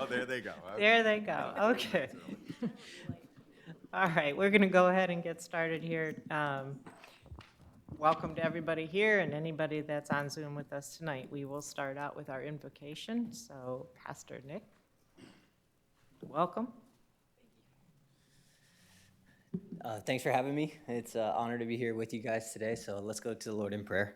Oh, there they go. There they go. Okay. All right, we're going to go ahead and get started here. Welcome to everybody here and anybody that's on Zoom with us tonight. We will start out with our invocation. So, Pastor Nick, welcome. Thanks for having me. It's an honor to be here with you guys today. So let's go to the Lord in prayer.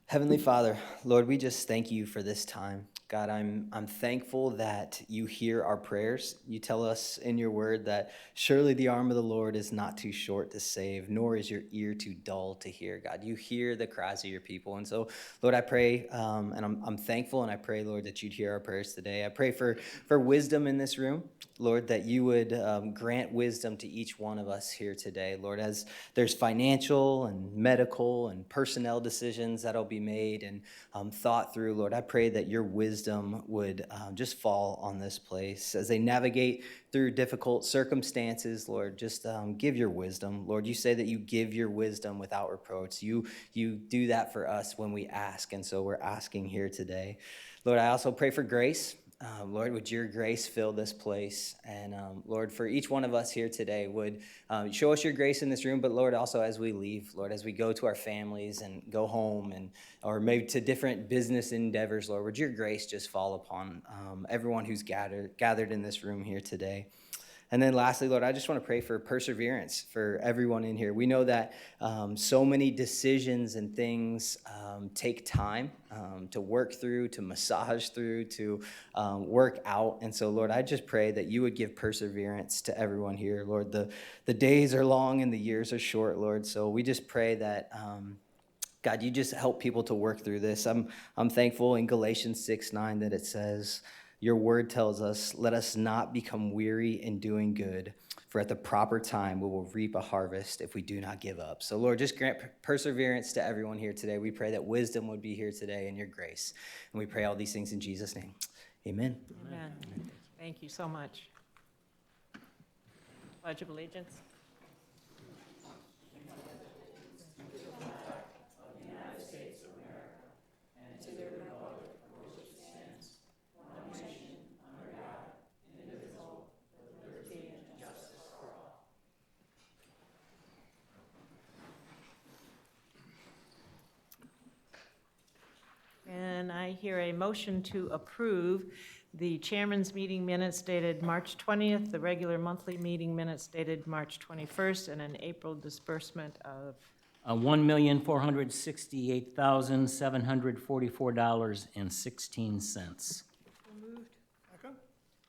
Heavenly Father, Lord, we just thank you for this time. God, I'm thankful that you hear our prayers. You tell us in your word that surely the arm of the Lord is not too short to save, nor is your ear too dull to hear. God, you hear the cries of your people. And so, Lord, I pray, and I'm thankful, and I pray, Lord, that you'd hear our prayers today. I pray for wisdom in this room, Lord, that you would grant wisdom to each one of us here today. Lord, as there's financial and medical and personnel decisions that'll be made and thought through, Lord, I pray that your wisdom would just fall on this place as they navigate through difficult circumstances. Lord, just give your wisdom. Lord, you say that you give your wisdom without reproach. You do that for us when we ask, and so we're asking here today. Lord, I also pray for grace. Lord, would your grace fill this place? And Lord, for each one of us here today, would show us your grace in this room, but Lord, also as we leave, Lord, as we go to our families and go home and or maybe to different business endeavors, Lord, would your grace just fall upon everyone who's gathered in this room here today? And then lastly, Lord, I just want to pray for perseverance for everyone in here. We know that so many decisions and things take time to work through, to massage through, to work out. And so, Lord, I just pray that you would give perseverance to everyone here. Lord, the days are long and the years are short, Lord. So we just pray that God, you just help people to work through this. I'm thankful in Galatians 6:9 that it says, your word tells us, let us not become weary in doing good, for at the proper time we will reap a harvest if we do not give up. So, Lord, just grant perseverance to everyone here today. We pray that wisdom would be here today in your grace. And we pray all these things in Jesus' name. Amen. Amen. Thank you so much. Pledge of Allegiance. And I hear a motion to approve the chairman's meeting minutes dated March 20th, the regular monthly meeting minutes dated March 21st, and an April disbursement of, $1,468,744.16.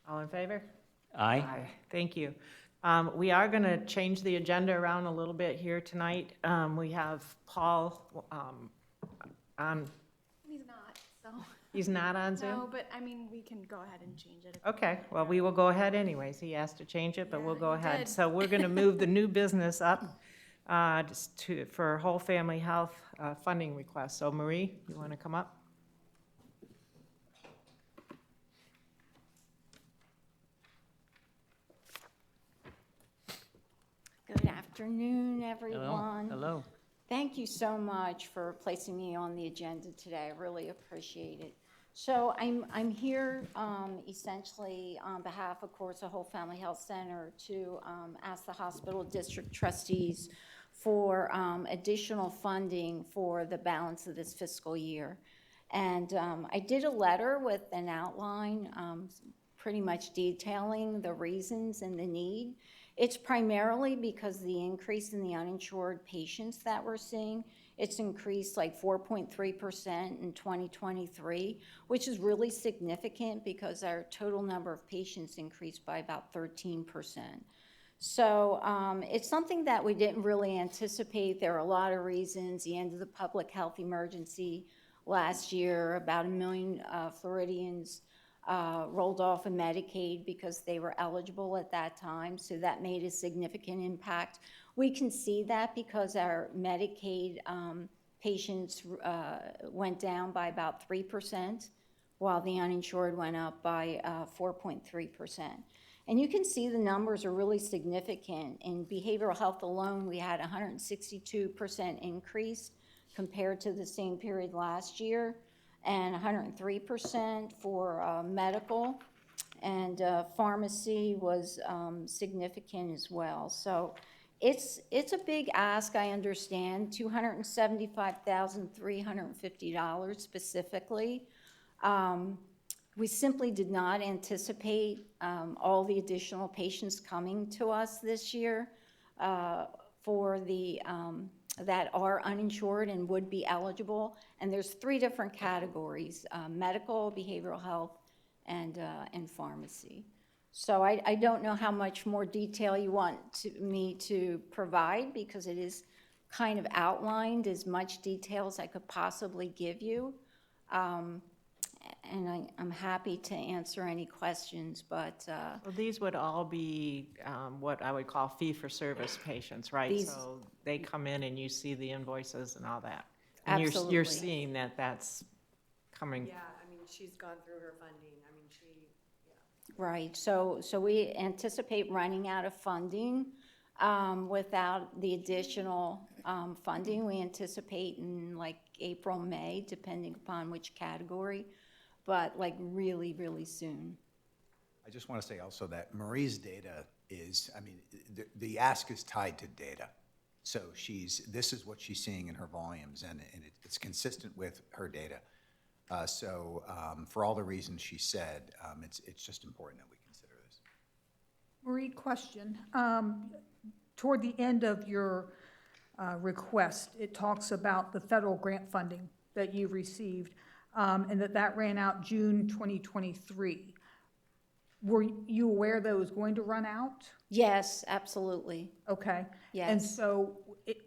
all in favor? Aye. Thank you. We are going to change the agenda around a little bit here tonight. We have Paul on, He's not, so. he's not on Zoom? No, but I mean, we can go ahead and change it. Okay, well, we will go ahead anyways. He asked to change it, but we'll Yeah, go he ahead. did. So we're going to move the new business up for whole family health funding request. So Marie, you want to come up? Good afternoon, everyone. Hello. Thank you so much for placing me on the agenda today. I really appreciate it. So I'm here essentially on behalf, of course, of Whole Family Health Center to ask the hospital district trustees for additional funding for the balance of this fiscal year. And I did a letter with an outline pretty much detailing the reasons and the need. It's primarily because the increase in the uninsured patients that we're seeing. It's increased like 4.3% in 2023, which is really significant because our total number of patients increased by about 13%. So it's something that we didn't really anticipate. There are a lot of reasons. The end of the public health emergency last year, about 1 million Floridians rolled off of Medicaid because they were eligible at that time, so that made a significant impact. We can see that because our Medicaid patients went down by about 3%, while the uninsured went up by 4.3%. And you can see the numbers are really significant. In behavioral health alone, we had 162% increase compared to the same period last year. and 103% for medical, and pharmacy was significant as well. So it's a big ask, I understand, $275,350 specifically. We simply did not anticipate all the additional patients coming to us this year for the that are uninsured and would be eligible. And there's 3 different categories: medical, behavioral health, and pharmacy. So I don't know how much more detail you want me to provide, because it is kind of outlined as much detail as I could possibly give you. And I'm happy to answer any questions, but Well, these would all be what I would call fee-for-service patients, right? These- So they come in and you see the invoices and all that. And you're Absolutely. seeing that that's coming. Yeah, I mean, she's gone through her funding. I mean, yeah. right, so we anticipate running out of funding without the additional funding. We anticipate in like April, May, depending upon which category, but like really, really soon. I just want to say also that Marie's data is, I mean, the ask is tied to data. So this is what she's seeing in her volumes, and it's consistent with her data. For all the reasons she said, it's just important that we consider this. Marie, question. Toward the end of your request, it talks about the federal grant funding that you received, and that ran out June 2023. Were you aware that it was going to run out? Yes, absolutely. Okay. Yes. And so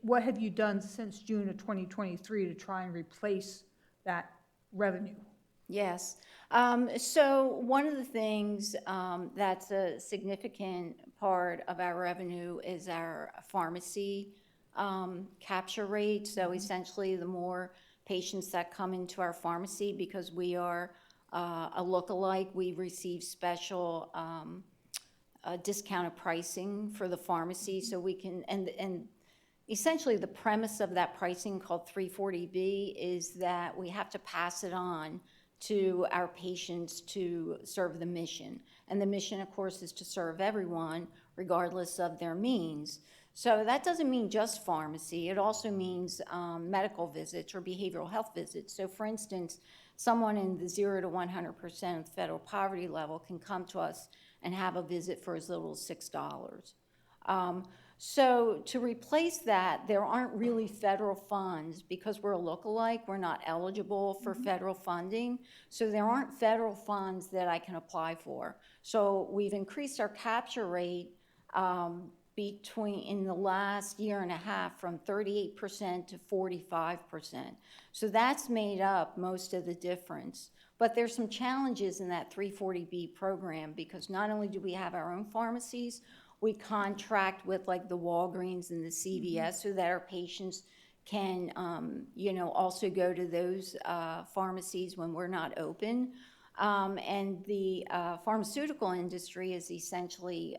what have you done since June of 2023 to try and replace that revenue? Yes. So one of the things that's a significant part of our revenue is our pharmacy capture rate. So essentially, the more patients that come into our pharmacy, because we are a look-alike, we receive special discounted pricing for the pharmacy, so we can, and essentially the premise of that pricing, called 340B, is that we have to pass it on to our patients to serve the mission. And the mission, of course, is to serve everyone, regardless of their means. So that doesn't mean just pharmacy. It also means medical visits or behavioral health visits. So for instance, someone in the 0 to 100% of the federal poverty level can come to us and have a visit for as little as $6. So to replace that, there aren't really federal funds, because we're a look-alike, we're not eligible for federal funding. So there aren't federal funds that I can apply for. So we've increased our capture rate in the last year and a half from 38% to 45%. So that's made up most of the difference. But there's some challenges in that 340B program, because not only do we have our own pharmacies, we contract with like the Walgreens and the CVS so that our patients can, also go to those pharmacies when we're not open. And the pharmaceutical industry has essentially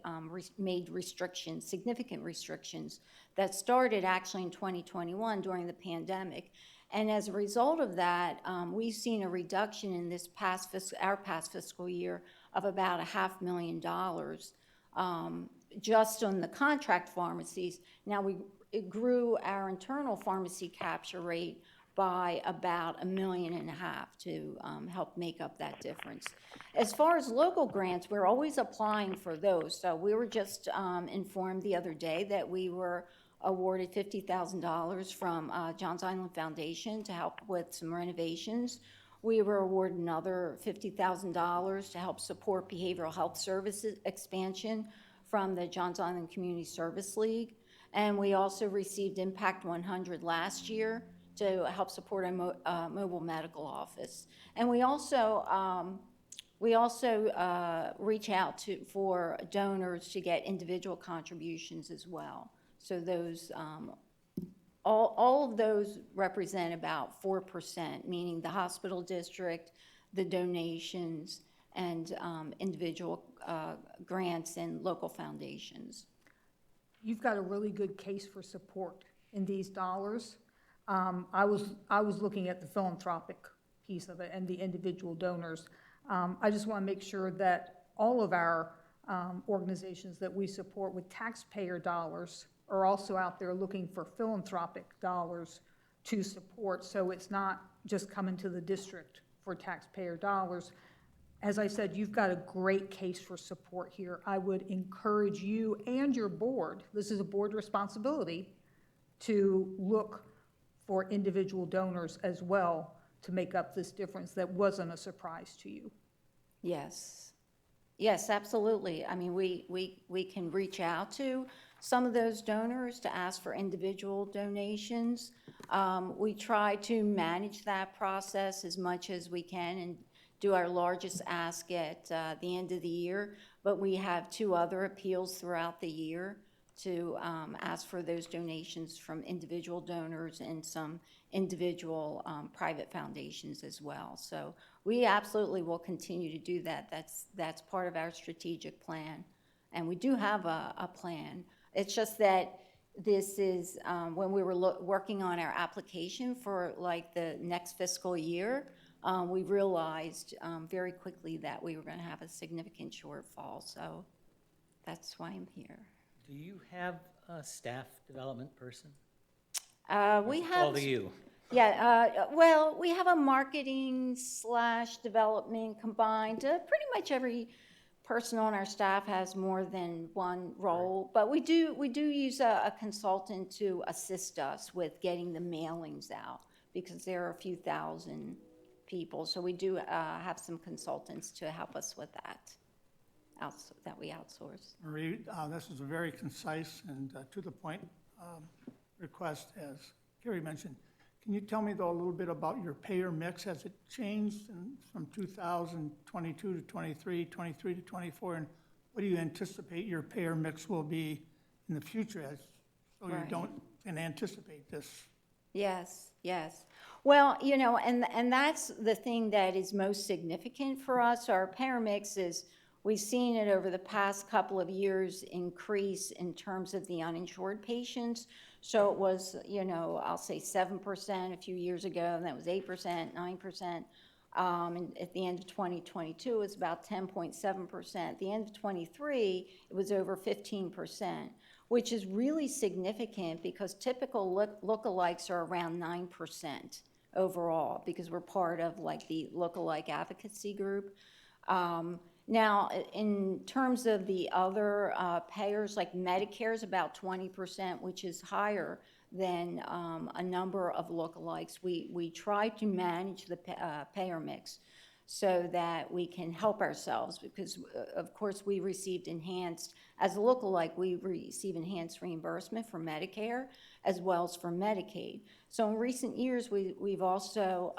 made restrictions, significant restrictions, that started actually in 2021 during the pandemic. And as a result of that, we've seen a reduction in our past fiscal year of about $500,000 just on the contract pharmacies. Now, it grew our internal pharmacy capture rate by about $1.5 million to help make up that difference. As far as local grants, we're always applying for those. So we were just informed the other day that we were awarded $50,000 from Johns Island Foundation to help with some renovations. We were awarded another $50,000 to help support behavioral health services expansion from the Johns Island Community Service League. And we also received Impact 100 last year to help support a mobile medical office. And we also reach out for donors to get individual contributions as well. So those, all of those represent about 4%, meaning the hospital district, the donations, and individual grants and local foundations. You've got a really good case for support in these dollars. I was looking at the philanthropic piece of it and the individual donors. I just want to make sure that all of our organizations that we support with taxpayer dollars are also out there looking for philanthropic dollars to support, so it's not just coming to the district for taxpayer dollars. As I said, you've got a great case for support here. I would encourage you and your board, this is a board responsibility, to look for individual donors as well to make up this difference that wasn't a surprise to you. Yes. Yes, absolutely. I mean, we can reach out to some of those donors to ask for individual donations. We try to manage that process as much as we can and do our largest ask at the end of the year, but we have 2 other appeals throughout the year to ask for those donations from individual donors and some individual private foundations as well. So we absolutely will continue to do that. That's part of our strategic plan, and we do have a plan. It's just that this is, when we were working on our application for like the next fiscal year, we realized very quickly that we were going to have a significant shortfall, so that's why I'm here. Do you have a staff development person? We It's have. all to you. Yeah, well, we have a marketing / development combined. Pretty much every person on our staff has more than one role, but we do use a consultant to assist us with getting the mailings out because there are a few thousand people. So we do have some consultants to help us with that, that we outsource. Marie, this is a very concise and to the point request, as Carrie mentioned. Can you tell me, though, a little bit about your payer mix? Has it changed from 2022 to 23, 23 to 24? And what do you anticipate your payer mix will be in the future so you can anticipate this? Yes, yes. Well, you know, and that's the thing that is most significant for us. Our payer mix is, we've seen it over the past couple of years increase in terms of the uninsured patients. So it was, you know, I'll say 7% a few years ago, and that was 8%, 9%. And at the end of 2022, it was about 10.7%. At the end of 23, it was over 15%, which is really significant because typical lookalikes are around 9% overall, because we're part of like the lookalike advocacy group. Now, in terms of the other payers, like Medicare is about 20%, which is higher than a number of lookalikes. We try to manage the payer mix so that we can help ourselves because, of course, we received enhanced, as a lookalike, we receive enhanced reimbursement for Medicare as well as for Medicaid. So in recent years, we've also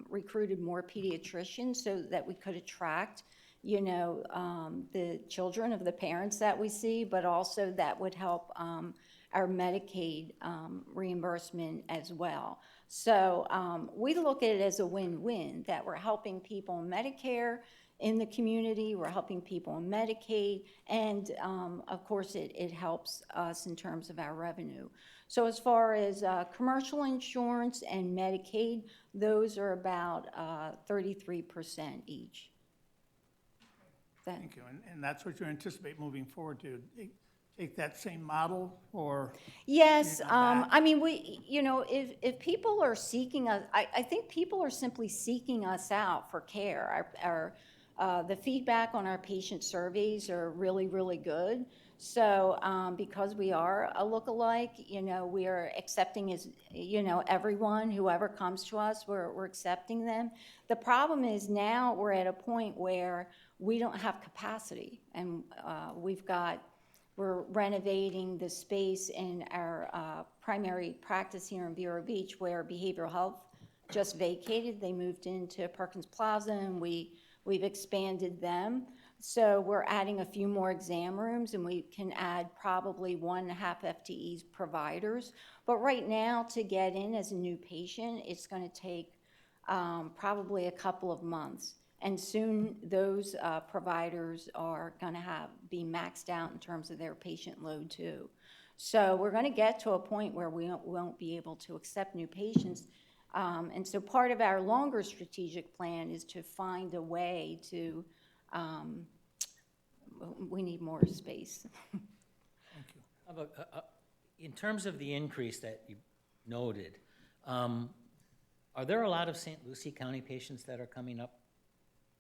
recruited more pediatricians so that we could attract the children of the parents that we see, but also that would help our Medicaid reimbursement as well. So we look at it as a win-win, that we're helping people in Medicare in the community, we're helping people in Medicaid, and of course it helps us in terms of our revenue. So as far as commercial insurance and Medicaid, those are about 33% each. Thank you. And that's what you anticipate moving forward to take that same model, or? Yes, I mean, if people are seeking us, I think people are simply seeking us out for care. The feedback on our patient surveys are really, really good. So because we are a lookalike, we are accepting everyone, whoever comes to us, we're accepting them. The problem is now we're at a point where we don't have capacity, and we're renovating the space in our primary practice here in Vero Beach, where behavioral health just vacated. They moved into Perkins Plaza, and we've expanded them. So we're adding a few more exam rooms, and we can add probably 1.5 FTEs providers. But right now, to get in as a new patient, it's going to take probably a couple of months. And soon those providers are going to be maxed out in terms of their patient load too. So we're going to get to a point where we won't be able to accept new patients And so part of our longer strategic plan is to find a way to, we need more space. Thank you. How about, in terms of the increase that you noted, are there a lot of St. Lucie County patients that are coming up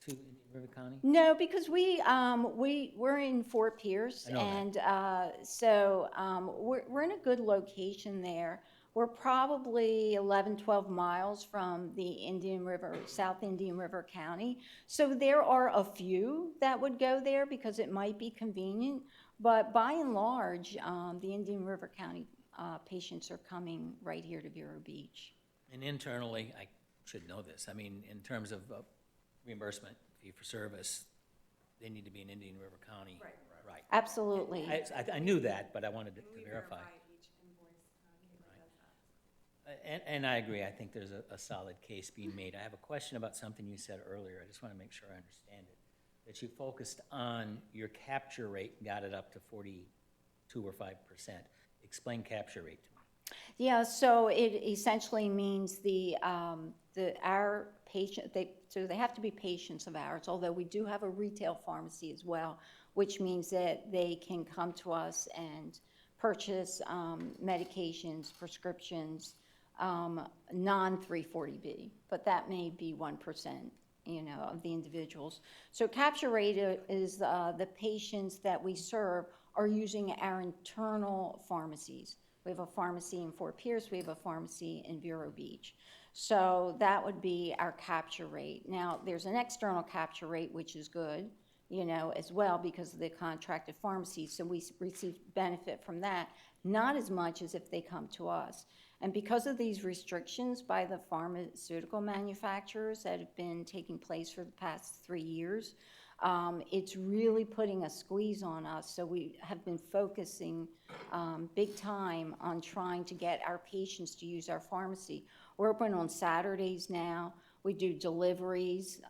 to Indian River County? No, because we're in Fort Pierce, I know that. and so we're in a good location there. We're probably 11, 12 miles from the Indian River, South Indian River County. So there are a few that would go there because it might be convenient, but by and large, the Indian River County patients are coming right here to Vero Beach. And internally, I should know this, I mean, in terms of reimbursement fee for service, they need to be in Indian River County. Right. Right. Absolutely. I knew that, but I wanted to We verify. verify each invoice, Kayla does that. And I agree, I think there's a solid case being made. I have a question about something you said earlier, I just want to make sure I understand it. That you focused on your capture rate, and got it up to 42 or 5%. Explain capture rate to me. Yeah, so it essentially means our patient, so they have to be patients of ours, although we do have a retail pharmacy as well, which means that they can come to us and purchase medications, prescriptions, non-340B, but that may be 1%, of the individuals. So capture rate is the patients that we serve are using our internal pharmacies. We have a pharmacy in Fort Pierce, we have a pharmacy in Vero Beach. So that would be our capture rate. Now, there's an external capture rate, which is good, as well because of the contracted pharmacies. So we receive benefit from that, not as much as if they come to us. And because of these restrictions by the pharmaceutical manufacturers that have been taking place for the past 3 years, it's really putting a squeeze on us. So we have been focusing big time on trying to get our patients to use our pharmacy. We're open on Saturdays now. We do deliveries.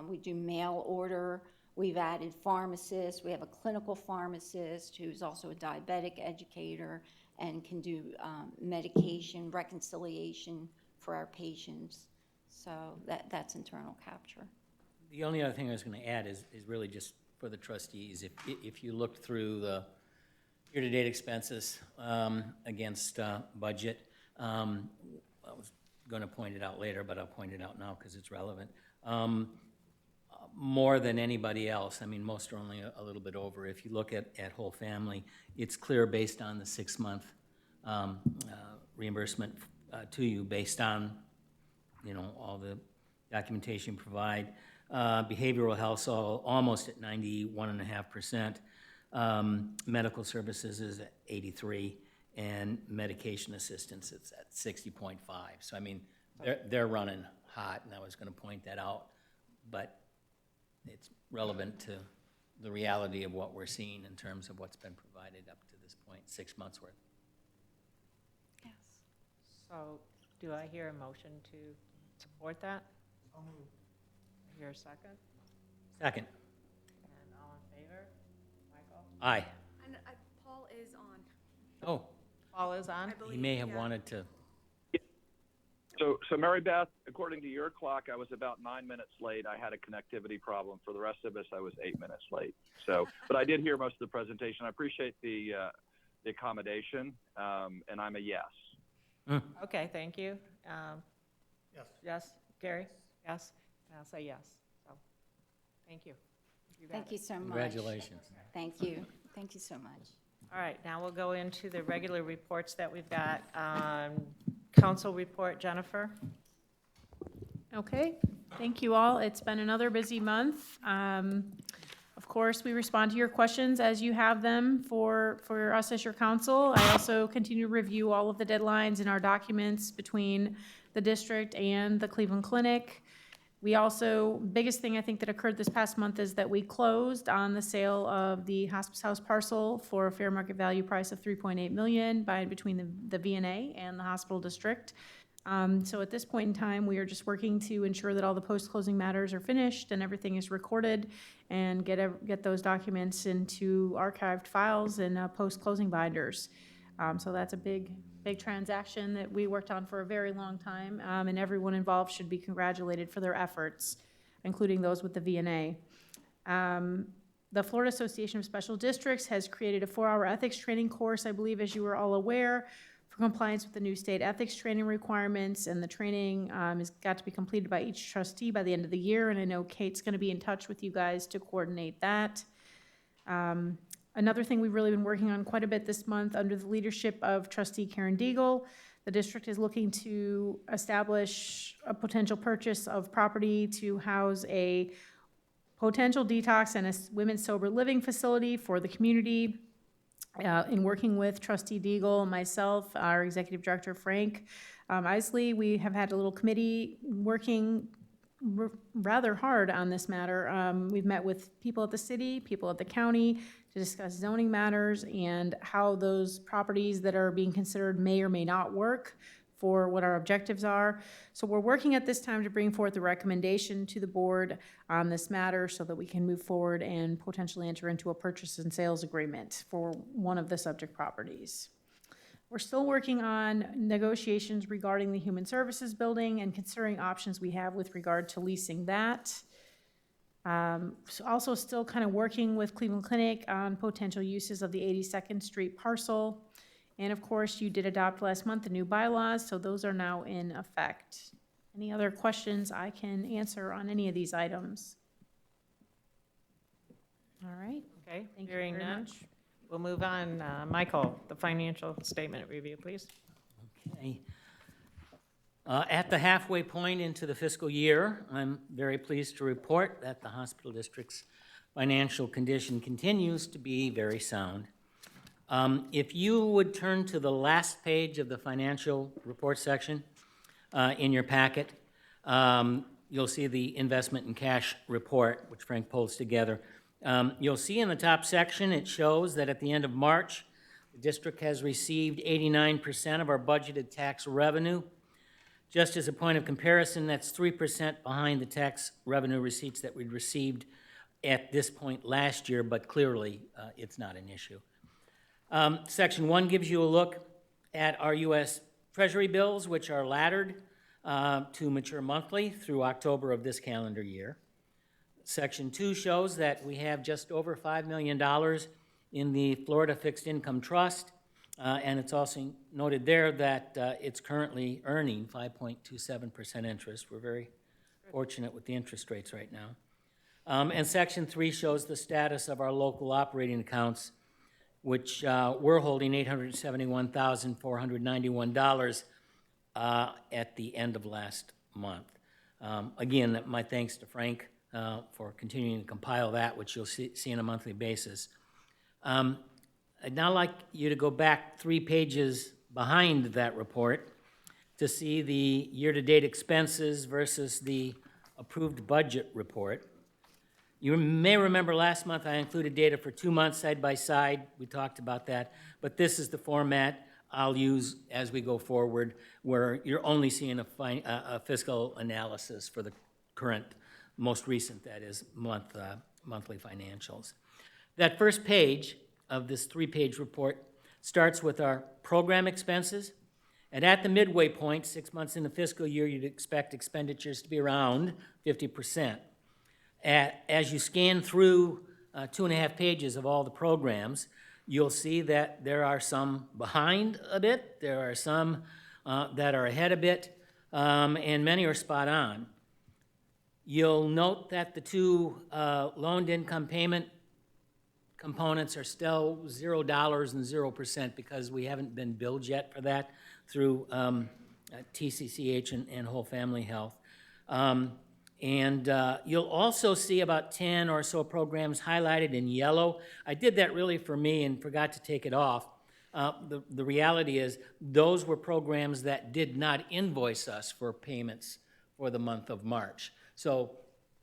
We do mail order. We've added pharmacists. We have a clinical pharmacist who's also a diabetic educator and can do medication reconciliation for our patients. So that's internal capture. The only other thing I was going to add is really just for the trustees, if you looked through the year-to-date expenses against budget, I was going to point it out later, but I'll point it out now because it's relevant. More than anybody else, I mean, most are only a little bit over. If you look at whole family, it's clear based on the 6-month reimbursement to you based on, all the documentation provide. Behavioral health, almost at 91.5%. Medical services is at 83%, and medication assistance is at 60.5%. So I mean, they're running hot, and I was going to point that out, but it's relevant to the reality of what we're seeing in terms of what's been provided up to this point, 6 months worth. Yes. So do I hear a motion to support that? Hear a second? Second. And all in favor? Michael? Aye. And Paul is on. Oh, Paul is on? I believe. he may have yeah. wanted to. So Mary Beth, according to your clock, I was about 9 minutes late. I had a connectivity problem. For the rest of us, I was 8 minutes late. So, but I did hear most of the presentation. I appreciate the accommodation, and I'm a yes. Okay, thank you. Yes. Yes, Gary? Yes? And I'll say yes. So, thank you. got Thank it. you so much. Congratulations. Thank you. Thank you so much. All right, now we'll go into the regular reports that we've got. Council report, Jennifer? Okay, thank you all. It's been another busy month. Of course, we respond to your questions as you have them for us as your council. I also continue to review all of the deadlines in our documents between the district and the Cleveland Clinic. We also, biggest thing I think that occurred this past month is that we closed on the sale of the hospice house parcel for a fair market value price of $3.8 million between the VNA and the hospital district. So at this point in time, we are just working to ensure that all the post-closing matters are finished and everything is recorded and get those documents into archived files and post-closing binders. So that's a big transaction that we worked on for a very long time, and everyone involved should be congratulated for their efforts, including those with the VNA. The Florida Association of Special Districts has created a 4-hour ethics training course, I believe, as you are all aware, for compliance with the new state ethics training requirements, and the training has got to be completed by each trustee by the end of the year, and I know Kate's going to be in touch with you guys to coordinate that. Another thing we've really been working on quite a bit this month, under the leadership of trustee Karen Deagle, the district is looking to establish a potential purchase of property to house a potential detox and a women's sober living facility for the community. In working with trustee Deagle, myself, our executive director Frank Isley, we have had a little committee working rather hard on this matter. We've met with people at the city, people at the county, to discuss zoning matters and how those properties that are being considered may or may not work for what our objectives are. So we're working at this time to bring forth a recommendation to the board on this matter so that we can move forward and potentially enter into a purchase and sales agreement for one of the subject properties. We're still working on negotiations regarding the Human Services Building and considering options we have with regard to leasing that. So also still kind of working with Cleveland Clinic on potential uses of the 82nd Street parcel. And of course, you did adopt last month the new bylaws, so those are now in effect. Any other questions I can answer on any of these items? All right. Okay, Thank you hearing very none. much. We'll move on. Michael, the financial statement review, please. Okay. At the halfway point into the fiscal year, I'm very pleased to report that the hospital district's financial condition continues to be very sound. If you would turn to the last page of the financial report section in your packet, you'll see the investment and cash report, which Frank pulls together. You'll see in the top section, it shows that at the end of March, the district has received 89% of our budgeted tax revenue. Just as a point of comparison, that's 3% behind the tax revenue receipts that we'd received at this point last year, but clearly it's not an issue. Section 1 gives you a look at our U.S. Treasury bills, which are laddered to mature monthly through October of this calendar year. Section 2 shows that we have just over $5 million in the Florida Fixed Income Trust, and it's also noted there that it's currently earning 5.27% interest. We're very fortunate with the interest rates right now. And Section 3 shows the status of our local operating accounts, which we're holding $871,491 at the end of last month. Again, my thanks to Frank for continuing to compile that, which you'll see on a monthly basis. I'd now like you to go back 3 pages behind that report to see the year-to-date expenses versus the approved budget report. You may remember last month I included data for 2 months side by side. We talked about that, but this is the format I'll use as we go forward, where you're only seeing a fiscal analysis for the current, most recent, that is, monthly financials. That first page of this 3-page report starts with our program expenses. And at the midway point, 6 months in the fiscal year, you'd expect expenditures to be around 50%. As you scan through 2.5 pages of all the programs, you'll see that there are some behind a bit, there are some that are ahead a bit, and many are spot on. You'll note that the 2 loaned income payment components are still $0 and 0% because we haven't been billed yet for that through TCCH and Whole Family Health. And you'll also see about 10 or so programs highlighted in yellow. I did that really for me and forgot to take it off. The reality is those were programs that did not invoice us for payments for the month of March. So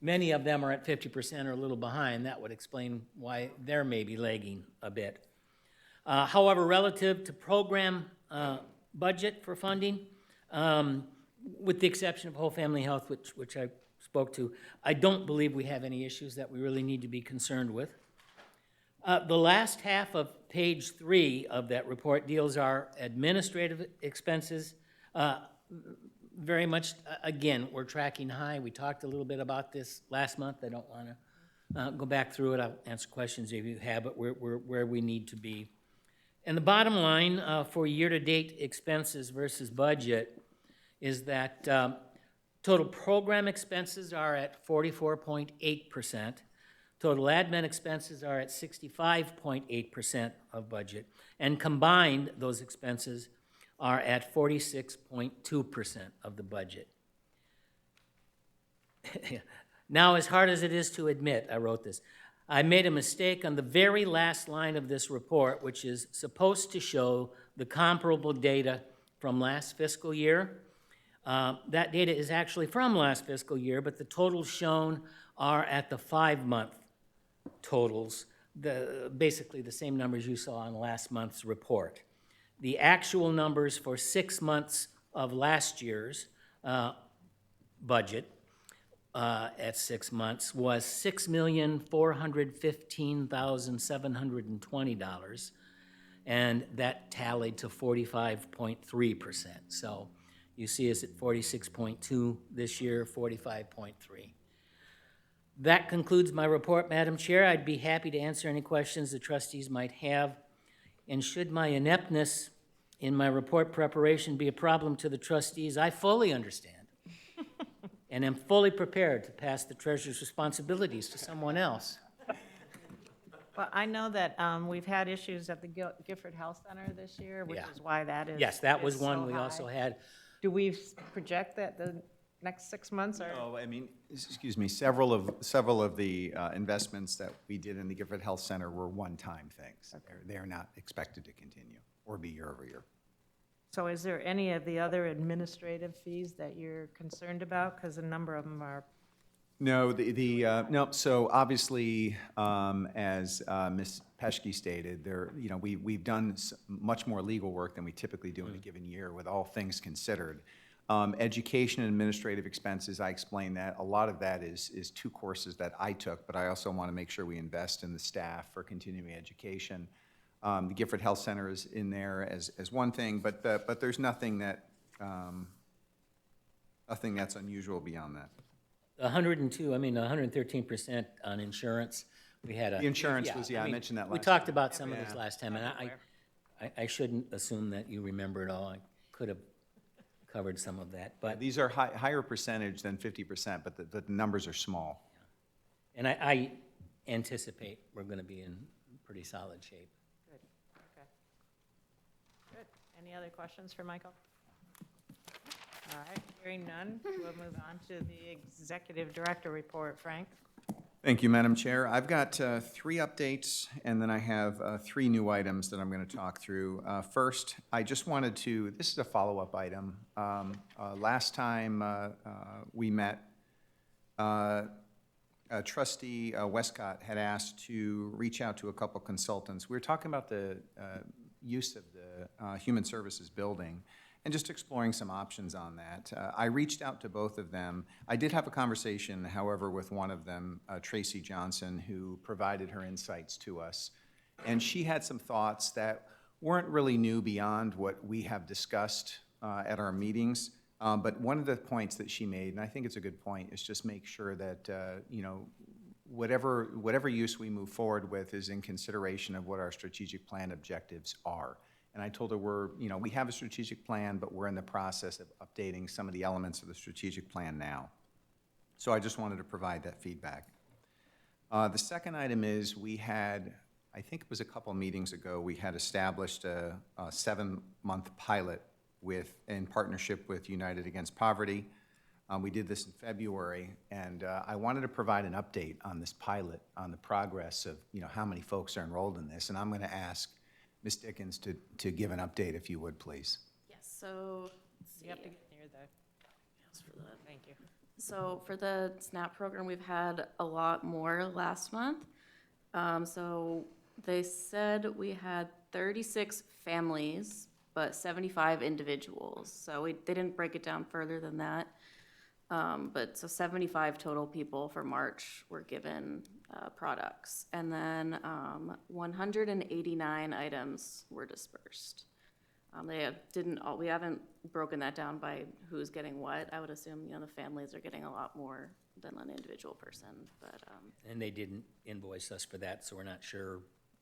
many of them are at 50% or a little behind. That would explain why they're maybe lagging a bit. However, relative to program budget for funding, with the exception of Whole Family Health, which I spoke to, I don't believe we have any issues that we really need to be concerned with. The last half of page 3 of that report deals our administrative expenses. Very much, again, we're tracking high. We talked a little bit about this last month. I don't want to go back through it. I'll answer questions if you have, but we're where we need to be. And the bottom line for year-to-date expenses versus budget is that total program expenses are at 44.8%. Total admin expenses are at 65.8% of budget. And combined, those expenses are at 46.2% of the budget. Now, as hard as it is to admit, I wrote this, I made a mistake on the very last line of this report, which is supposed to show the comparable data from last fiscal year. That data is actually from last fiscal year, but the totals shown are at the 5-month totals, basically the same numbers you saw on last month's report. The actual numbers for 6 months of last year's budget at 6 months was $6,415,720, and that tallied to 45.3%. So you see us at 46.2 this year, 45.3. That concludes my report, Madam Chair. I'd be happy to answer any questions the trustees might have. And should my ineptness in my report preparation be a problem to the trustees, I fully understand and am fully prepared to pass the treasurer's responsibilities to someone else. Well, I know that we've had issues at the Gifford Health Center this year, which Yeah. is why that is. Yes, that was is one so we also high. had. Do we project that the next 6 months are? No, I mean, excuse me, several of the investments that we did in the Gifford Health Center were one-time things. They're not expected to continue or be year over year. So is there any of the other administrative fees that you're concerned about? Because a number of them are. No, no, so obviously, as Ms. Peschke stated, we've done much more legal work than we typically do in a given year with all things considered. Education and administrative expenses, I explained that. A lot of that is 2 courses that I took, but I also want to make sure we invest in the staff for continuing education. The Gifford Health Center is in there as one thing, but there's nothing that's unusual beyond that. 113% on insurance. We had The insurance was, I mean, mentioned that last we talked time. about some of this Yeah. last time, and I shouldn't assume that you remember it all. I could have covered some of that, but, These are higher percentage than 50%, but the numbers are small. and I anticipate we're going to be in pretty solid shape. Good, okay. Good. Any other questions for Michael? All right, hearing none, we'll move on to the Executive Director report. Frank? Thank you, Madam Chair. I've got 3 updates, and then I have 3 new items that I'm going to talk through. First, I just wanted to, this is a follow-up item. Last time we met, Trustee Westcott had asked to reach out to a couple consultants. We were talking about the use of the Human Services building and just exploring some options on that. I reached out to both of them. I did have a conversation, however, with one of them, Tracy Johnson, who provided her insights to us. And she had some thoughts that weren't really new beyond what we have discussed at our meetings. But one of the points that she made, and I think it's a good point, is just make sure that, whatever use we move forward with is in consideration of what our strategic plan objectives are. And I told her we have a strategic plan, but we're in the process of updating some of the elements of the strategic plan now. So I just wanted to provide that feedback. The second item is we had, I think it was a couple meetings ago, we had established a 7-month pilot in partnership with United Against Poverty. We did this in February, and I wanted to provide an update on this pilot, on the progress of how many folks are enrolled in this. And I'm going to ask Ms. Dickens to give an update, if you would, please. Yes, so, You have to get near the, thank you. so for the SNAP program, we've had a lot more last month. So they said we had 36 families, but 75 individuals. So they didn't break it down further than that. But so 75 total people for March were given products. And then 189 items were dispersed. We haven't broken that down by who's getting what. I would assume, the families are getting a lot more than an individual person, but, And they didn't invoice us for that, so we're not sure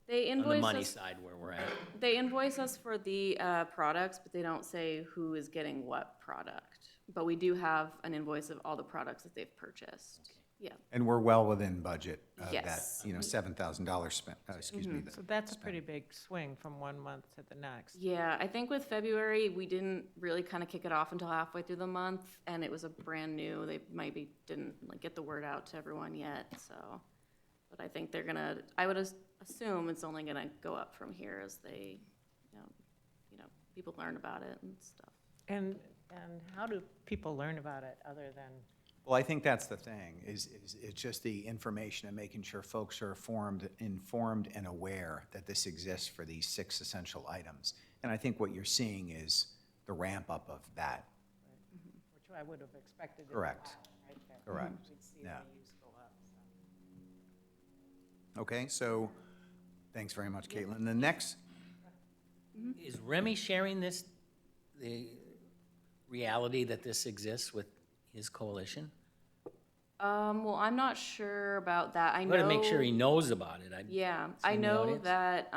they on the invoice money us, side where we're at. they invoice us for the products, but they don't say who is getting what product. But we do have an invoice of all the products that they've purchased. Yeah. And we're well within budget of that, Yes. $7,000 spent, excuse me. So that's a pretty big swing from one month to the next. Yeah, I think with February, we didn't really kind of kick it off until halfway through the month, and it was a brand new, they maybe didn't get the word out to everyone yet, so. But I think they're gonna, I would assume it's only gonna go up from here as they, people learn about it and stuff. And how do people learn about it other than, Well, I think that's the thing, is it's just the information and making sure folks are informed and aware that this exists for these 6 essential items. And I think what you're seeing is the ramp up of that. which I would have expected. in Correct. July, right? That Correct. We'd see Yeah. the use go up, so. Okay, so, thanks very much, Caitlin. The next, Is Remy sharing the reality that this exists with his coalition? Well, I'm not sure about that. I I'm know. gonna make sure he knows about it. Yeah, It's I in the know audience. that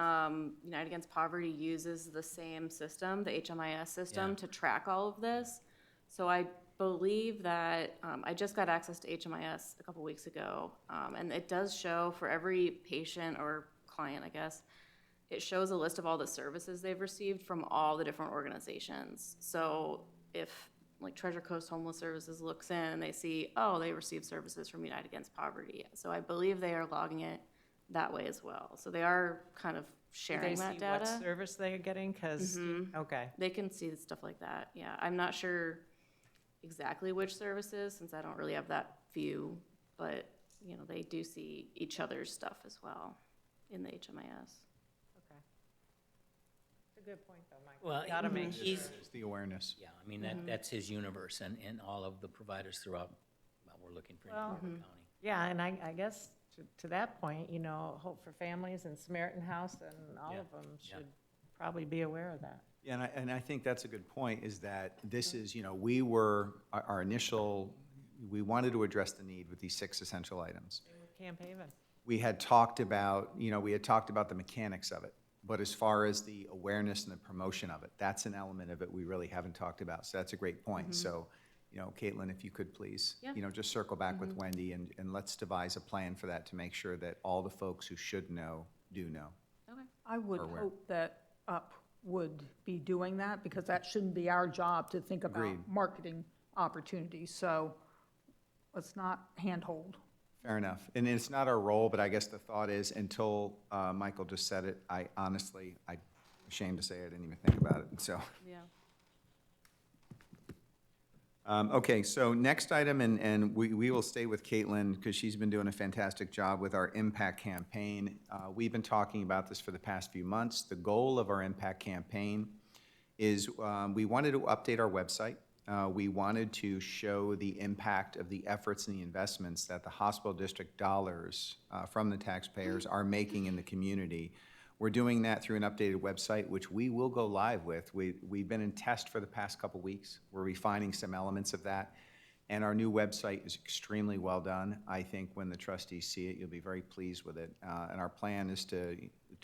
United Against Poverty uses the same system, the HMIS system, Yeah. to track all of this. So I believe that, I just got access to HMIS a couple weeks ago, and it does show for every patient or client, I guess, it shows a list of all the services they've received from all the different organizations. So if Treasure Coast Homeless Services looks in and they see, oh, they received services from United Against Poverty. So I believe they are logging it that way as well. So they are kind of Do sharing they that see data. what service they're getting? Because, okay. They can see stuff like that, yeah. I'm not sure exactly which services, since I don't really have that view, but, they do see each other's stuff as well in the HMIS. Okay. It's a good point, though, Mike. Well, Gotta make sure. he's, is the awareness. yeah, I mean, that's his universe and all of the providers throughout, we're looking for Well, County. Yeah, and I guess to that point, Hope for Families and Samaritan House and all Yeah. of them Yeah. should probably be aware of that. Yeah, and I think that's a good point, is that this is, our initial, we wanted to address the need with these 6 essential items. Camp Haven. We had talked about, the mechanics of it, but as far as the awareness and the promotion of it, that's an element of it we really haven't talked about, so that's a great point. So, Caitlin, if you could please, Yeah. just circle back with Wendy, and let's devise a plan for that to make sure that all the folks who should know, do know. Okay. I would Or where? hope that UP would be doing that, because that shouldn't be our job to think about Agreed. marketing opportunities. So let's not handhold. Fair enough. And it's not our role, but I guess the thought is, until Michael just said it, I'm ashamed to say I didn't even think about it, so. Yeah. Okay, so next item, and we will stay with Caitlin, because she's been doing a fantastic job with our impact campaign. We've been talking about this for the past few months. The goal of our impact campaign is we wanted to update our website. We wanted to show the impact of the efforts and the investments that the hospital district dollars from the taxpayers are making in the community. We're doing that through an updated website, which we will go live with. We've been in test for the past couple weeks. We're refining some elements of that. And our new website is extremely well done. I think when the trustees see it, you'll be very pleased with it. And our plan is to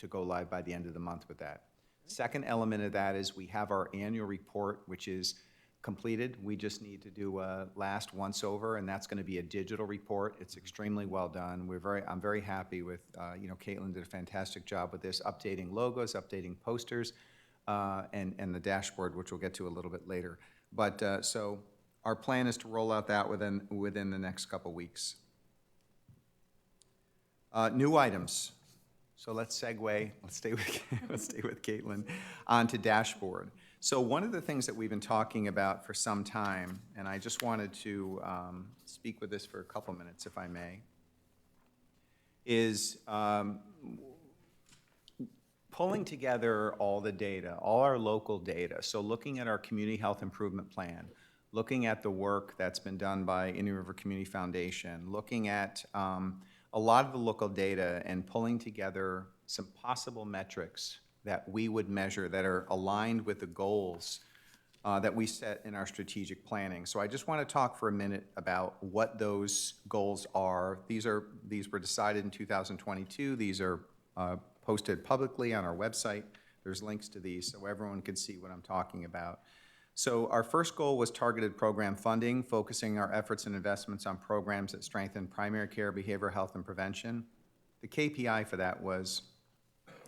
go live by the end of the month with that. Second element of that is we have our annual report, which is completed. We just need to do a last once over, and that's going to be a digital report. It's extremely well done. I'm very happy with, Caitlin did a fantastic job with this, updating logos, updating posters, and the dashboard, which we'll get to a little bit later. But so our plan is to roll out that within the next couple weeks. New items. So let's segue. Let's stay with Caitlin onto dashboard. So one of the things that we've been talking about for some time, and I just wanted to speak with this for a couple minutes, if I may, is pulling together all the data, all our local data. So looking at our community health improvement plan, looking at the work that's been done by Indian River Community Foundation, looking at a lot of the local data and pulling together some possible metrics that we would measure that are aligned with the goals that we set in our strategic planning. So I just want to talk for a minute about what those goals are. These were decided in 2022. These are posted publicly on our website. There's links to these so everyone can see what I'm talking about. So our first goal was targeted program funding, focusing our efforts and investments on programs that strengthen primary care, behavioral health, and prevention. The KPI for that was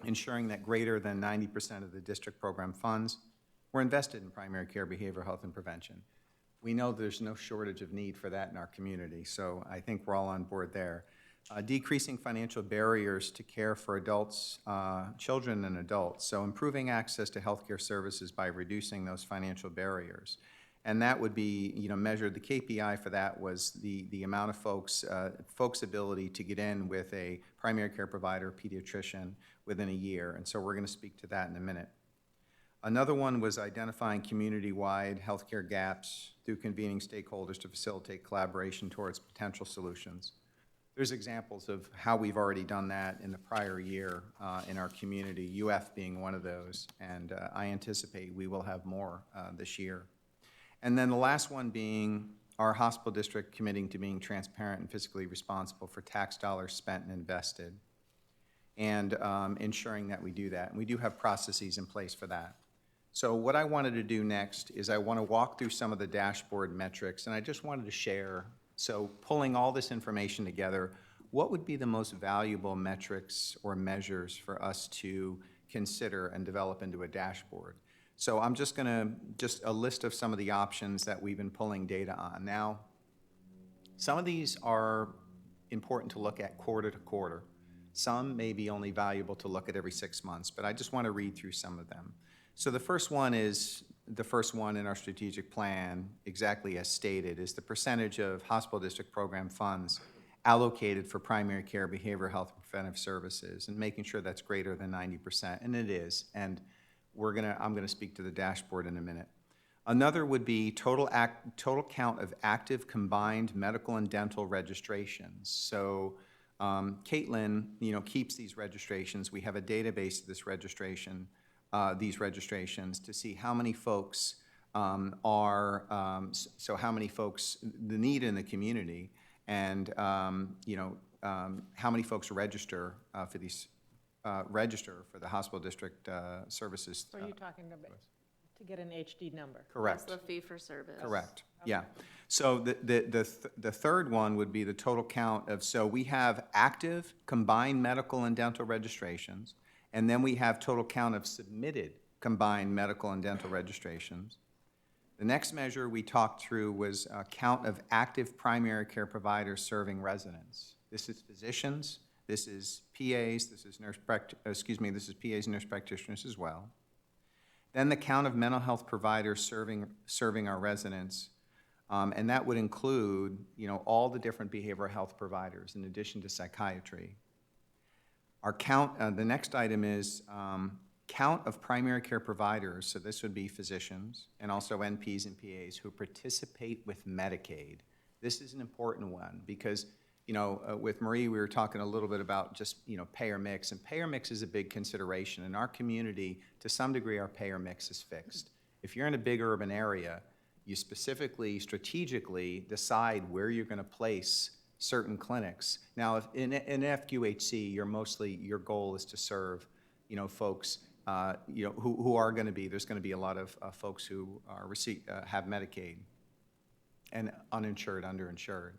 ensuring that greater than 90% of the district program funds were invested in primary care, behavioral health, and prevention. We know there's no shortage of need for that in our community, so I think we're all on board there. Decreasing financial barriers to care for adults, children and adults, so improving access to healthcare services by reducing those financial barriers. And that would be, measured, the KPI for that was the amount of folks' ability to get in with a primary care provider, pediatrician, within a year, and so we're gonna speak to that in a minute. Another one was identifying community-wide healthcare gaps through convening stakeholders to facilitate collaboration towards potential solutions. There's examples of how we've already done that in the prior year in our community, UF being one of those, and I anticipate we will have more this year. And then the last one being our hospital district committing to being transparent and fiscally responsible for tax dollars spent and invested, and ensuring that we do that. And we do have processes in place for that. So what I wanted to do next is I want to walk through some of the dashboard metrics, and I just wanted to share, so pulling all this information together, what would be the most valuable metrics or measures for us to consider and develop into a dashboard? So I'm just gonna, a list of some of the options that we've been pulling data on. Now, some of these are important to look at quarter to quarter. Some may be only valuable to look at every 6 months, but I just want to read through some of them. So the first one is the first one in our strategic plan, exactly as stated, is the percentage of hospital district program funds allocated for primary care, behavioral health, and preventive services, and making sure that's greater than 90%, and it is. And I'm gonna speak to the dashboard in a minute. Another would be total count of active combined medical and dental registrations. So Caitlin, keeps these registrations. We have a database of this registration, these registrations, to see how many folks so how many folks, the need in the community, and how many folks register for these, register for the hospital district services. So are you talking about to get an HD number? Correct. That's the fee for service. Correct, yeah. So the third one would be the total count of, so we have active combined medical and dental registrations, and then we have total count of submitted combined medical and dental registrations. The next measure we talked through was a count of active primary care providers serving residents. This is physicians, this is PAs, this is this is PAs and nurse practitioners as well. Then the count of mental health providers serving our residents, and that would include, all the different behavioral health providers in addition to psychiatry. Our count, the next item is count of primary care providers, so this would be physicians and also NPs and PAs who participate with Medicaid. This is an important one because, with Marie, we were talking a little bit about just, payer mix, and payer mix is a big consideration. In our community, to some degree, our payer mix is fixed. If you're in a big urban area, you specifically, strategically decide where you're gonna place certain clinics. Now, if in FQHC, your goal is to serve, folks, who are going to be. There's going to be a lot of folks who have Medicaid and uninsured, underinsured.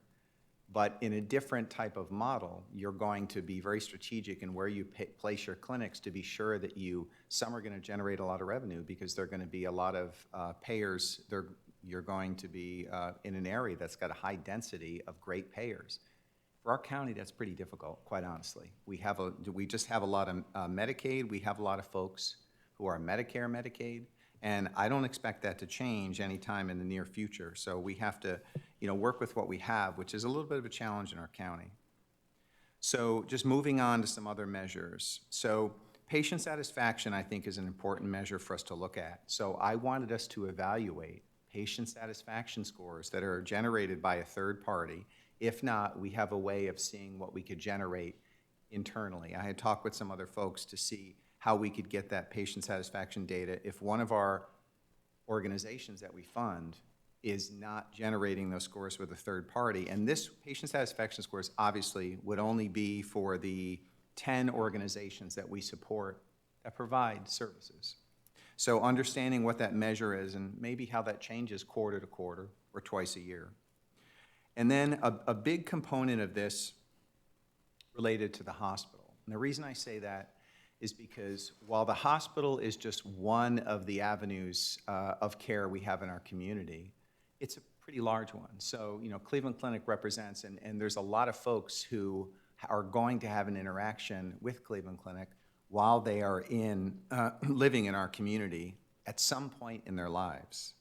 But in a different type of model, you're going to be very strategic in where you place your clinics to be sure that some are going to generate a lot of revenue because they're going to be a lot of payers. You're going to be in an area that's got a high density of great payers. For our county, that's pretty difficult, quite honestly. We just have a lot of Medicaid. We have a lot of folks who are Medicare, Medicaid, and I don't expect that to change anytime in the near future. So we have to, work with what we have, which is a little bit of a challenge in our county. So just moving on to some other measures. So patient satisfaction, I think, is an important measure for us to look at. So I wanted us to evaluate patient satisfaction scores that are generated by a third party. If not, we have a way of seeing what we could generate internally. I had talked with some other folks to see how we could get that patient satisfaction data if one of our organizations that we fund is not generating those scores with a third party. And this patient satisfaction scores obviously would only be for the 10 organizations that we support that provide services. So understanding what that measure is and maybe how that changes quarter to quarter or twice a year. And then a big component of this related to the hospital. And the reason I say that is because while the hospital is just one of the avenues of care we have in our community, it's a pretty large one. So, Cleveland Clinic represents, and there's a lot of folks who are going to have an interaction with Cleveland Clinic while they are living in our community at some point in their lives.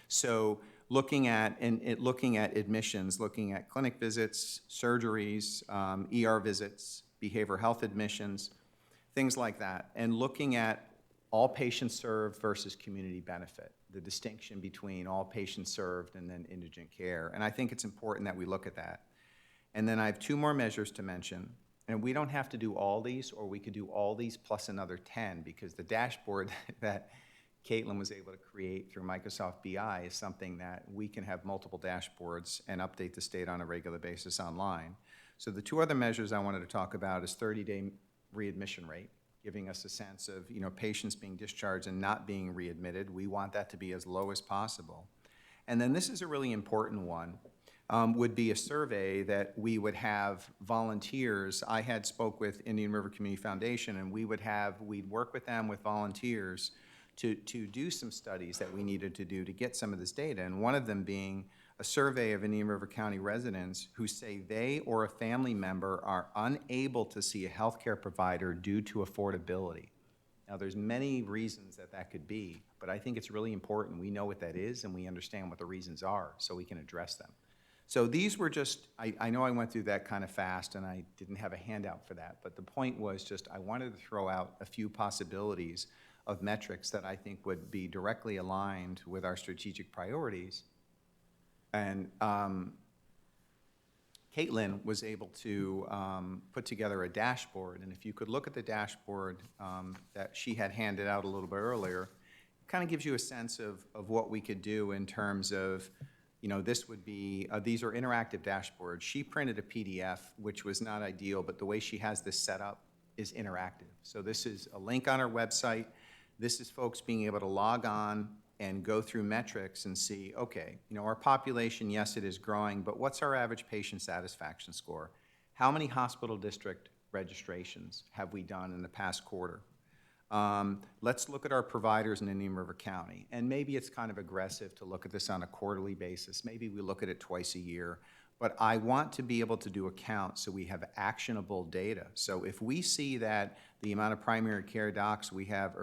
So looking at admissions, looking at clinic visits, surgeries, ER visits, behavioral health admissions, things like that, and looking at all patients served versus community benefit, the distinction between all patients served and then indigent care. And I think it's important that we look at that. And then I have 2 more measures to mention. And we don't have to do all these, or we could do all these plus another 10, because the dashboard that Caitlin was able to create through Microsoft BI is something that we can have multiple dashboards and update the state on a regular basis online. So the 2 other measures I wanted to talk about is 30-day readmission rate, giving us a sense of patients being discharged and not being readmitted. We want that to be as low as possible. And then this is a really important one, would be a survey that we would have volunteers. I had spoke with Indian River Community Foundation, and we'd work with them with volunteers to do some studies that we needed to do to get some of this data. And one of them being a survey of Indian River County residents who say they or a family member are unable to see a healthcare provider due to affordability. Now, there's many reasons that could be, but I think it's really important we know what that is and we understand what the reasons are so we can address them. So these were just, I know I went through that kind of fast and I didn't have a handout for that, but the point was just I wanted to throw out a few possibilities of metrics that I think would be directly aligned with our strategic priorities. And Caitlin was able to put together a dashboard, and if you could look at the dashboard that she had handed out a little bit earlier, it kind of gives you a sense of what we could do in terms of, this would be, these are interactive dashboards. She printed a PDF, which was not ideal, but the way she has this set up is interactive. So this is a link on our website. This is folks being able to log on and go through metrics and see, okay, our population, yes, it is growing, but what's our average patient satisfaction score? How many hospital district registrations have we done in the past quarter? Let's look at our providers in Indian River County. And maybe it's kind of aggressive to look at this on a quarterly basis. Maybe we look at it twice a year. But I want to be able to do a count so we have actionable data. So if we see that the amount of primary care docs we have,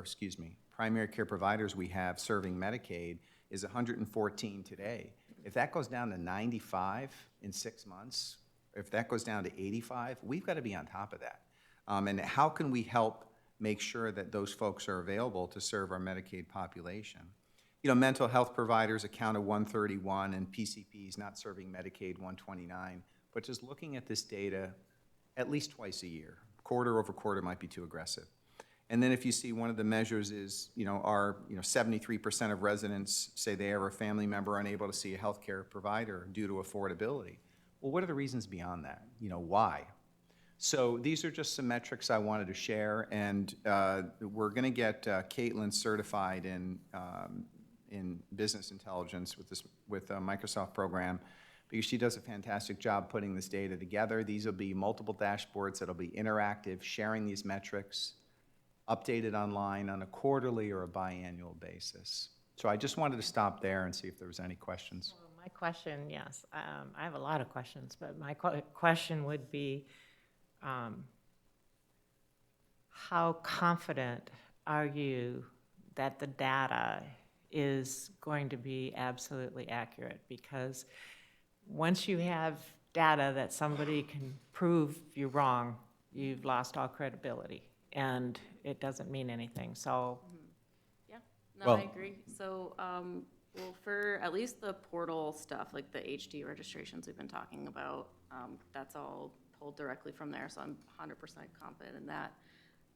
primary care providers we have serving Medicaid is 114 today. If that goes down to 95 in 6 months, if that goes down to 85, we've got to be on top of that. And how can we help make sure that those folks are available to serve our Medicaid population? Mental health providers account of 131 and PCPs not serving Medicaid 129, but just looking at this data at least twice a year. Quarter over quarter might be too aggressive. And then if you see one of the measures is, 73% of residents say they have a family member unable to see a healthcare provider due to affordability. Well, what are the reasons beyond that? Why? So these are just some metrics I wanted to share, and we're going to get Caitlin certified in business intelligence with the Microsoft program, because she does a fantastic job putting this data together. These will be multiple dashboards that'll be interactive, sharing these metrics, updated online on a quarterly or a biannual basis. So I just wanted to stop there and see if there was any questions. Well, my question, yes, I have a lot of questions, but my question would be, how confident are you that the data is going to be absolutely accurate? Because once you have data that somebody can prove you're wrong, you've lost all credibility, and it doesn't mean anything. So, Yeah, no, Well- I agree. So Well, for at least the portal stuff, like the HD registrations we've been talking about, that's all pulled directly from there, so I'm 100% confident in that.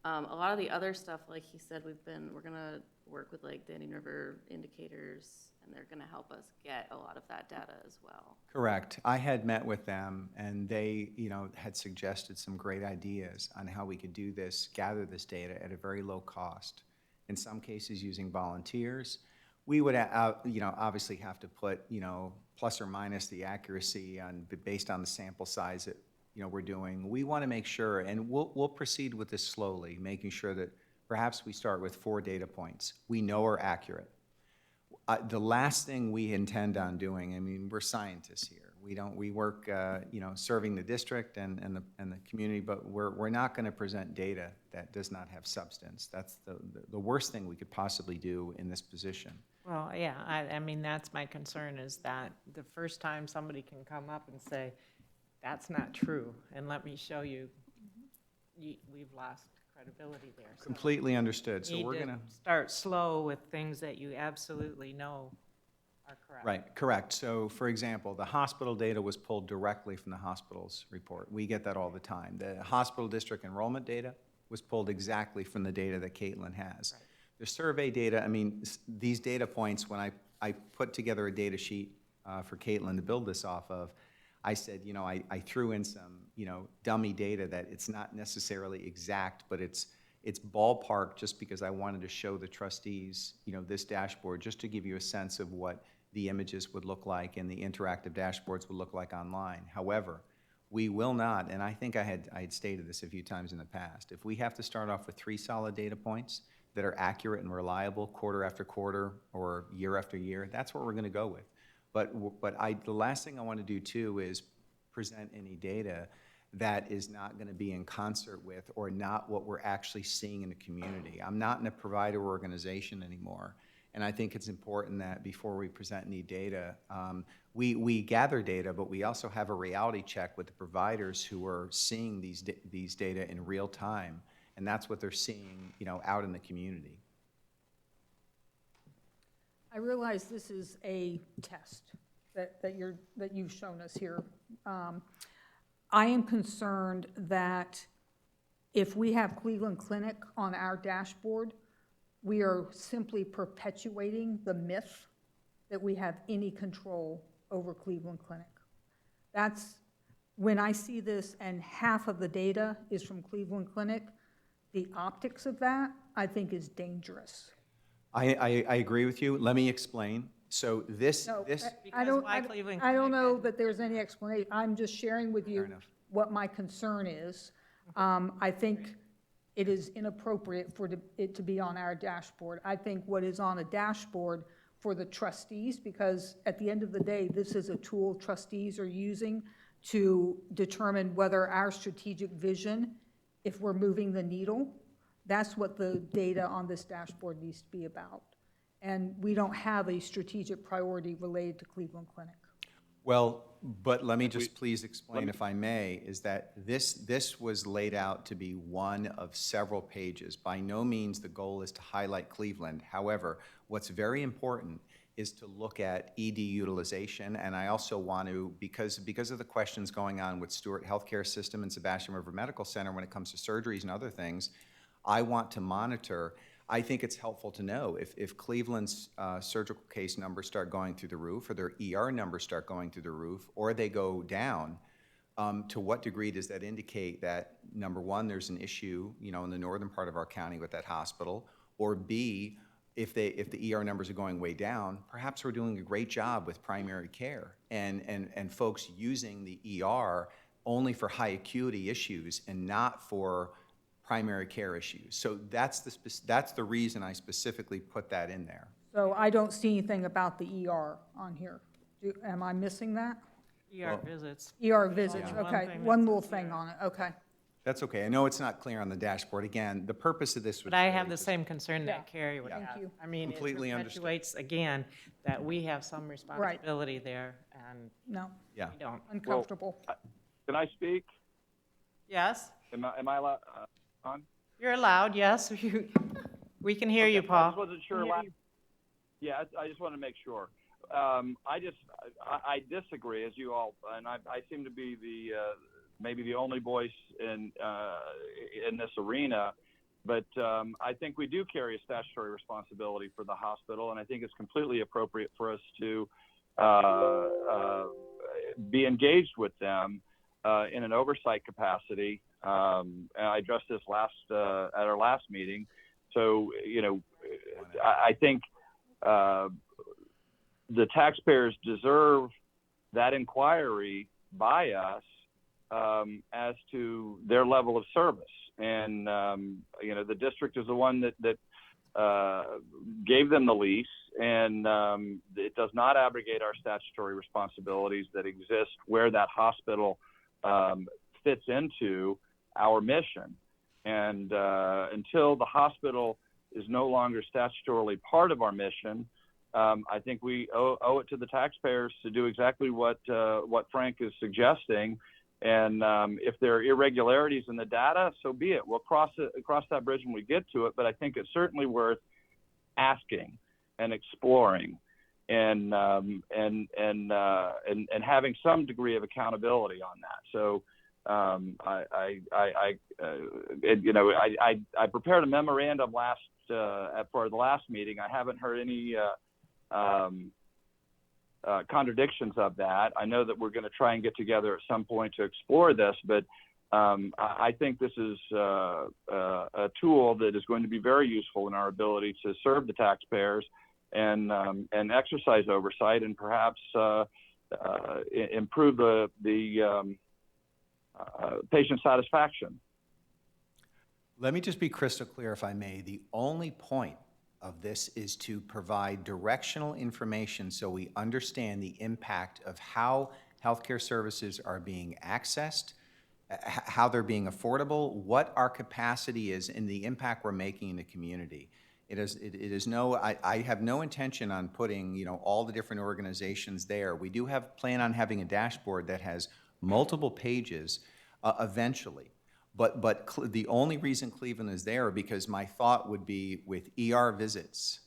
A lot of the other stuff, like he said, we're gonna work with like the Indian River indicators, and they're gonna help us get a lot of that data as well. Correct. I had met with them, and they, had suggested some great ideas on how we could do this, gather this data at a very low cost. In some cases, using volunteers. We would, obviously have to put, plus or minus the accuracy based on the sample size that, we're doing. We want to make sure, and we'll proceed with this slowly, making sure that perhaps we start with 4 data points we know are accurate. The last thing we intend on doing, I mean, we're scientists here. We work, serving the district and the community, but we're not going to present data that does not have substance. That's the worst thing we could possibly do in this position. Well, yeah, I mean, that's my concern, is that the first time somebody can come up and say, that's not true, and let me show you, we've lost credibility there. So Completely understood. So need we're to going to. start slow with things that you absolutely know are correct. Right, correct. So, for example, the hospital data was pulled directly from the hospital's report. We get that all the time. The hospital district enrollment data was pulled exactly from the data that Caitlin has. Right. The survey data, I mean, these data points, when I put together a data sheet for Caitlin to build this off of, I said, I threw in some, dummy data that it's not necessarily exact, but it's ballpark, just because I wanted to show the trustees, this dashboard, just to give you a sense of what the images would look like and the interactive dashboards would look like online. However, we will not, and I think I had stated this a few times in the past, if we have to start off with 3 solid data points that are accurate and reliable quarter after quarter or year after year, that's what we're going to go with. But the last thing I want to do too is present any data that is not going to be in concert with or not what we're actually seeing in the community. I'm not in a provider organization anymore, and I think it's important that before we present any data, we gather data, but we also have a reality check with the providers who are seeing these data in real time, and that's what they're seeing, out in the community. I realize this is a test that you've shown us here. I am concerned that if we have Cleveland Clinic on our dashboard, we are simply perpetuating the myth that we have any control over Cleveland Clinic. That's, when I see this and half of the data is from Cleveland Clinic, the optics of that, I think, is dangerous. I agree with you. Let me explain. So this. No, I Because why Cleveland don't Clinic? know that there's any explanation. I'm just sharing with you Fair enough. what my concern is. I think it is inappropriate for it to be on our dashboard. I think what is on a dashboard for the trustees, because at the end of the day, this is a tool trustees are using to determine whether our strategic vision, if we're moving the needle, that's what the data on this dashboard needs to be about. And we don't have a strategic priority related to Cleveland Clinic. Well, but let me just please explain, if I may, is that this was laid out to be one of several pages. By no means the goal is to highlight Cleveland. However, what's very important is to look at ED utilization, and I also want to, because of the questions going on with Stewart Healthcare System and Sebastian River Medical Center when it comes to surgeries and other things, I want to monitor. I think it's helpful to know if Cleveland's surgical case numbers start going through the roof, or their ER numbers start going through the roof, or they go down, to what degree does that indicate that, number one, there's an issue, in the northern part of our county with that hospital, or B, if the ER numbers are going way down, perhaps we're doing a great job with primary care and folks using the ER only for high acuity issues and not for primary care issues. So that's the reason I specifically put that in there. So I don't see anything about the ER on here. Am I missing that? ER visits. ER visits, Only one okay, thing one that little says thing ER. on it, okay. That's okay. I know it's not clear on the dashboard. Again, the purpose of this was. But I have really the just- same concern Yeah. that Carrie would Thank have. you. I mean, it Completely understood. perpetuates, again, that we have some responsibility there, and No, Yeah. we don't. uncomfortable. Can I speak? Yes? Am I allowed on? You're allowed, yes. We can hear you, Okay, I Paul. just wasn't sure last. Yeah, I just want to make sure. I disagree, as you all, and I seem to be maybe the only voice in this arena, but I think we do carry a statutory responsibility for the hospital, and I think it's completely appropriate for us to be engaged with them in an oversight capacity. And I addressed this at our last meeting. So, I think the taxpayers deserve that inquiry by us as to their level of service. And, the district is the one that gave them the lease, and it does not abrogate our statutory responsibilities that exist where that hospital fits into our mission. And until the hospital is no longer statutorily part of our mission, I think we owe it to the taxpayers to do exactly what Frank is suggesting. And if there are irregularities in the data, so be it. We'll cross that bridge when we get to it. But I think it's certainly worth asking and exploring, and having some degree of accountability on that. So I prepared a memorandum for the last meeting. I haven't heard any contradictions of that. I know that we're going to try and get together at some point to explore this, but I think this is a tool that is going to be very useful in our ability to serve the taxpayers and exercise oversight, and perhaps improve the patient satisfaction. Let me just be crystal clear, if I may. The only point of this is to provide directional information so we understand the impact of how healthcare services are being accessed, how they're being affordable, what our capacity is, and the impact we're making in the community. I have no intention on putting, all the different organizations there. We do plan on having a dashboard that has multiple pages eventually. But the only reason Cleveland is there, because my thought would be with ER visits,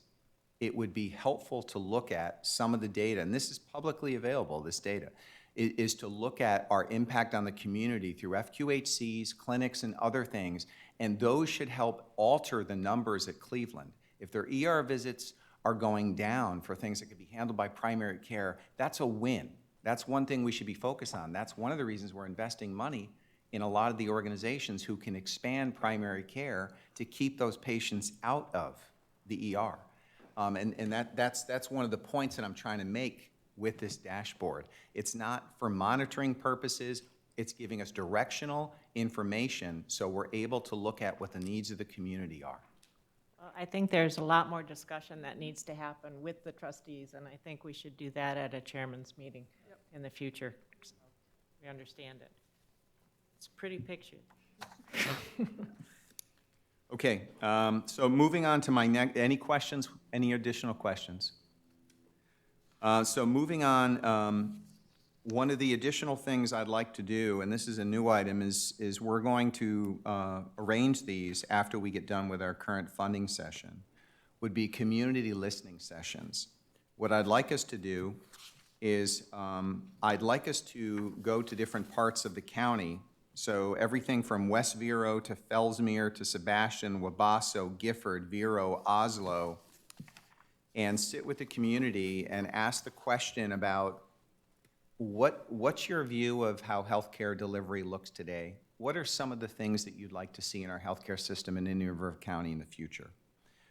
it would be helpful to look at some of the data, and this is publicly available, this data, is to look at our impact on the community through FQHCs, clinics, and other things, and those should help alter the numbers at Cleveland. If their ER visits are going down for things that could be handled by primary care, that's a win. That's one thing we should be focused on. That's one of the reasons we're investing money in a lot of the organizations who can expand primary care to keep those patients out of the ER. And that's one of the points that I'm trying to make with this dashboard. It's not for monitoring purposes. It's giving us directional information so we're able to look at what the needs of the community are. Well, I think there's a lot more discussion that needs to happen with the trustees, and I think we should do that at a chairman's meeting in the future, so we understand it. It's a pretty picture. Okay, so moving on to my next, any questions, any additional questions? So moving on, one of the additional things I'd like to do, and this is a new item, is we're going to arrange these after we get done with our current funding session, would be community listening sessions. What I'd like us to do is I'd like us to go to different parts of the county. So everything from West Vero to Fellsmere to Sebastian, Wabasso, Gifford, Vero, Oslo, and sit with the community and ask the question about what's your view of how healthcare delivery looks today? What are some of the things that you'd like to see in our healthcare system in Indian River County in the future?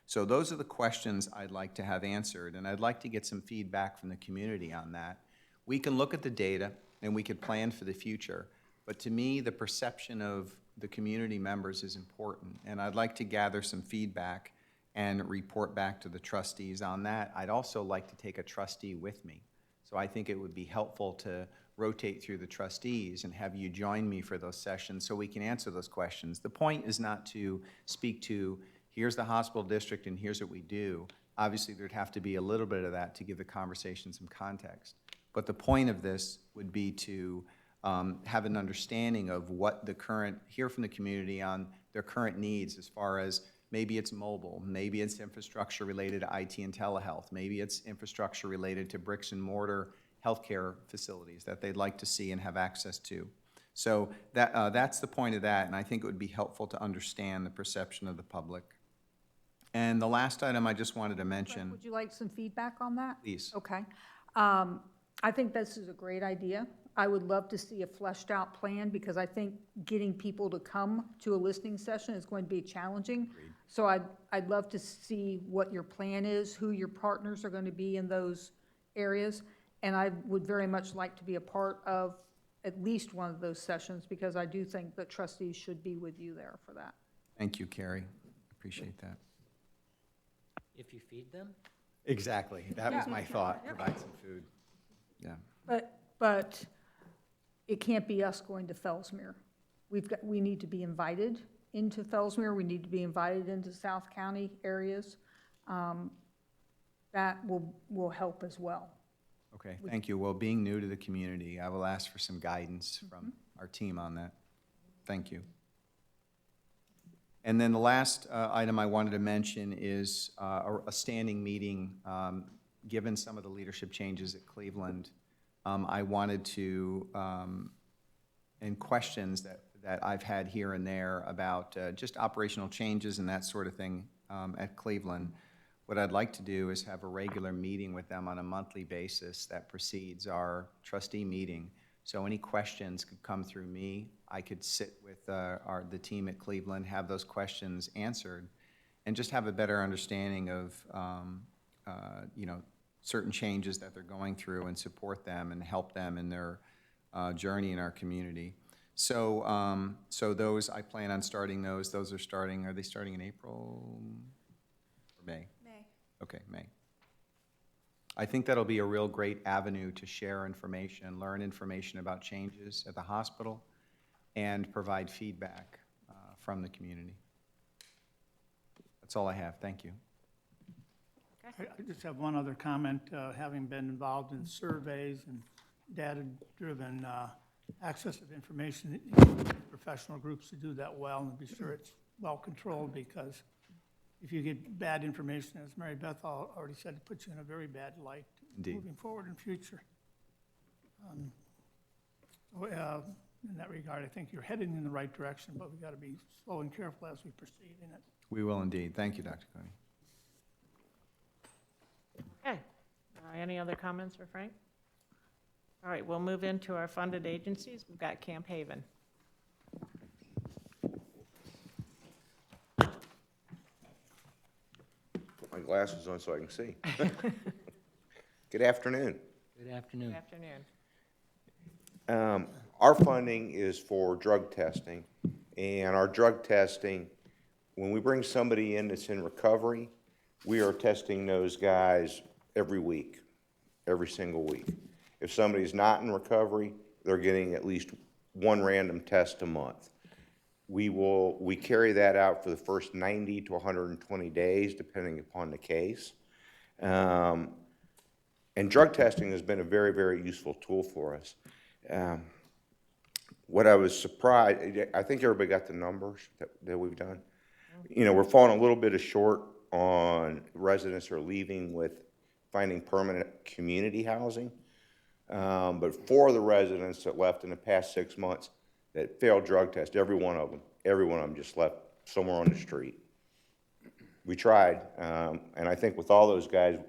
So those are the questions I'd like to have answered, and I'd like to get some feedback from the community on that. We can look at the data and we could plan for the future. But to me, the perception of the community members is important, and I'd like to gather some feedback and report back to the trustees on that. I'd also like to take a trustee with me. So I think it would be helpful to rotate through the trustees and have you join me for those sessions so we can answer those questions. The point is not to speak to, here's the hospital district and here's what we do. Obviously, there'd have to be a little bit of that to give the conversation some context. But the point of this would be to have an understanding of what hear from the community on their current needs as far as Maybe it's mobile, maybe it's infrastructure related to IT and telehealth, maybe it's infrastructure related to bricks and mortar healthcare facilities that they'd like to see and have access to. So that's the point of that, and I think it would be helpful to understand the perception of the public. And the last item I just wanted to mention, Would you like some feedback on that? please. Okay. I think this is a great idea. I would love to see a fleshed out plan because I think getting people to come to a listening session is going to be challenging. So I'd love to see what your plan is, who your partners are going to be in those areas. And I would very much like to be a part of at least one of those sessions because I do think that trustees should be with you there for that. Thank you, Carrie. Appreciate that. If you feed them? Exactly. That was my thought. Provide some food. Yeah. But it can't be us going to Fellsmere. We need to be invited into Fellsmere. We need to be invited into South County areas. That will help as well. Okay, thank you. Well, being new to the community, I will ask for some guidance from our team on that. Thank you. And then the last item I wanted to mention is a standing meeting. Given some of the leadership changes at Cleveland, I wanted to, and questions that I've had here and there about just operational changes and that sort of thing at Cleveland. What I'd like to do is have a regular meeting with them on a monthly basis that precedes our trustee meeting. So any questions could come through me. I could sit with the team at Cleveland, have those questions answered, and just have a better understanding of certain changes that they're going through and support them and help them in their journey in our community. So those, I plan on starting those. Those are starting, are they starting in April or May? May. Okay, May. I think that'll be a real great avenue to share information, learn information about changes at the hospital, and provide feedback from the community. That's all I have. Thank you. I just have one other comment, having been involved in surveys and data-driven access of information, professional groups to do that well and be sure it's well controlled, because if you get bad information, as Mary Beth already said, it puts you in a very bad light Indeed. moving forward in future. In that regard, I think you're heading in the right direction, but we've got to be slow and careful as we proceed in it. We will indeed. Thank you, Dr. Coney. Okay. Any other comments for Frank? All right, we'll move into our funded agencies. We've got Camp Haven. Put my glasses on so I can see. Good afternoon. Good afternoon. Good afternoon. Our funding is for drug testing, and our drug testing, when we bring somebody in that's in recovery, we are testing those guys every week, every single week. If somebody's not in recovery, they're getting at least one random test a month. We carry that out for the first 90 to 120 days, depending upon the case. And drug testing has been a very, very useful tool for us. What I was surprised, I think everybody got the numbers that we've done. You know, we're falling a little bit short on residents who are leaving with finding permanent community housing. But 4 of the residents that left in the past 6 months that failed drug test, every one of them just left somewhere on the street. We tried, and I think with all those guys,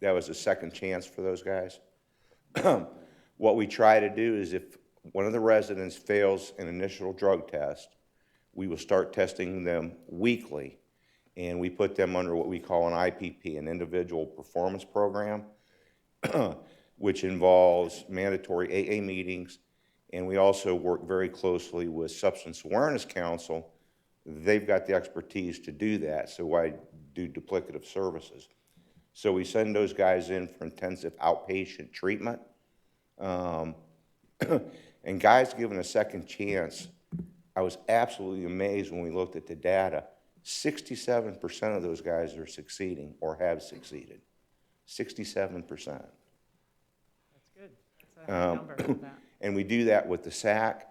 that was a second chance for those guys. What we try to do is if one of the residents fails an initial drug test, we will start testing them weekly, and we put them under what we call an IPP, an individual performance program, which involves mandatory AA meetings, and we also work very closely with Substance Awareness Council. They've got the expertise to do that, so I do duplicative services. So we send those guys in for intensive outpatient treatment. And guys given a second chance, I was absolutely amazed when we looked at the data. 67% of those guys are succeeding or have succeeded. 67%. That's good. That's a high number for that. And we do that with the SAC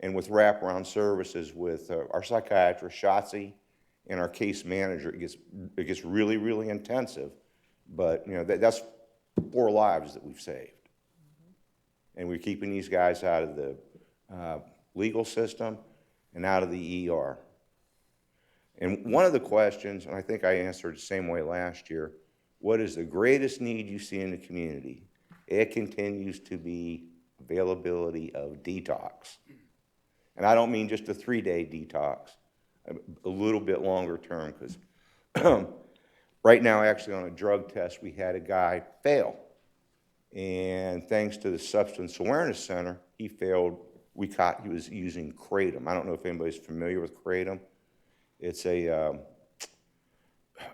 and with wraparound services with our psychiatrist, Shotzi, and our case manager, it gets really, really intensive. But, you know, that's 4 lives that we've saved. And we're keeping these guys out of the legal system and out of the ER. And one of the questions, and I think I answered the same way last year, what is the greatest need you see in the community? It continues to be availability of detox. And I don't mean just a 3-day detox, a little bit longer term, because right now, actually on a drug test, we had a guy fail. And thanks to the Substance Awareness Center, he failed. We caught he was using kratom. I don't know if anybody's familiar with kratom. It's a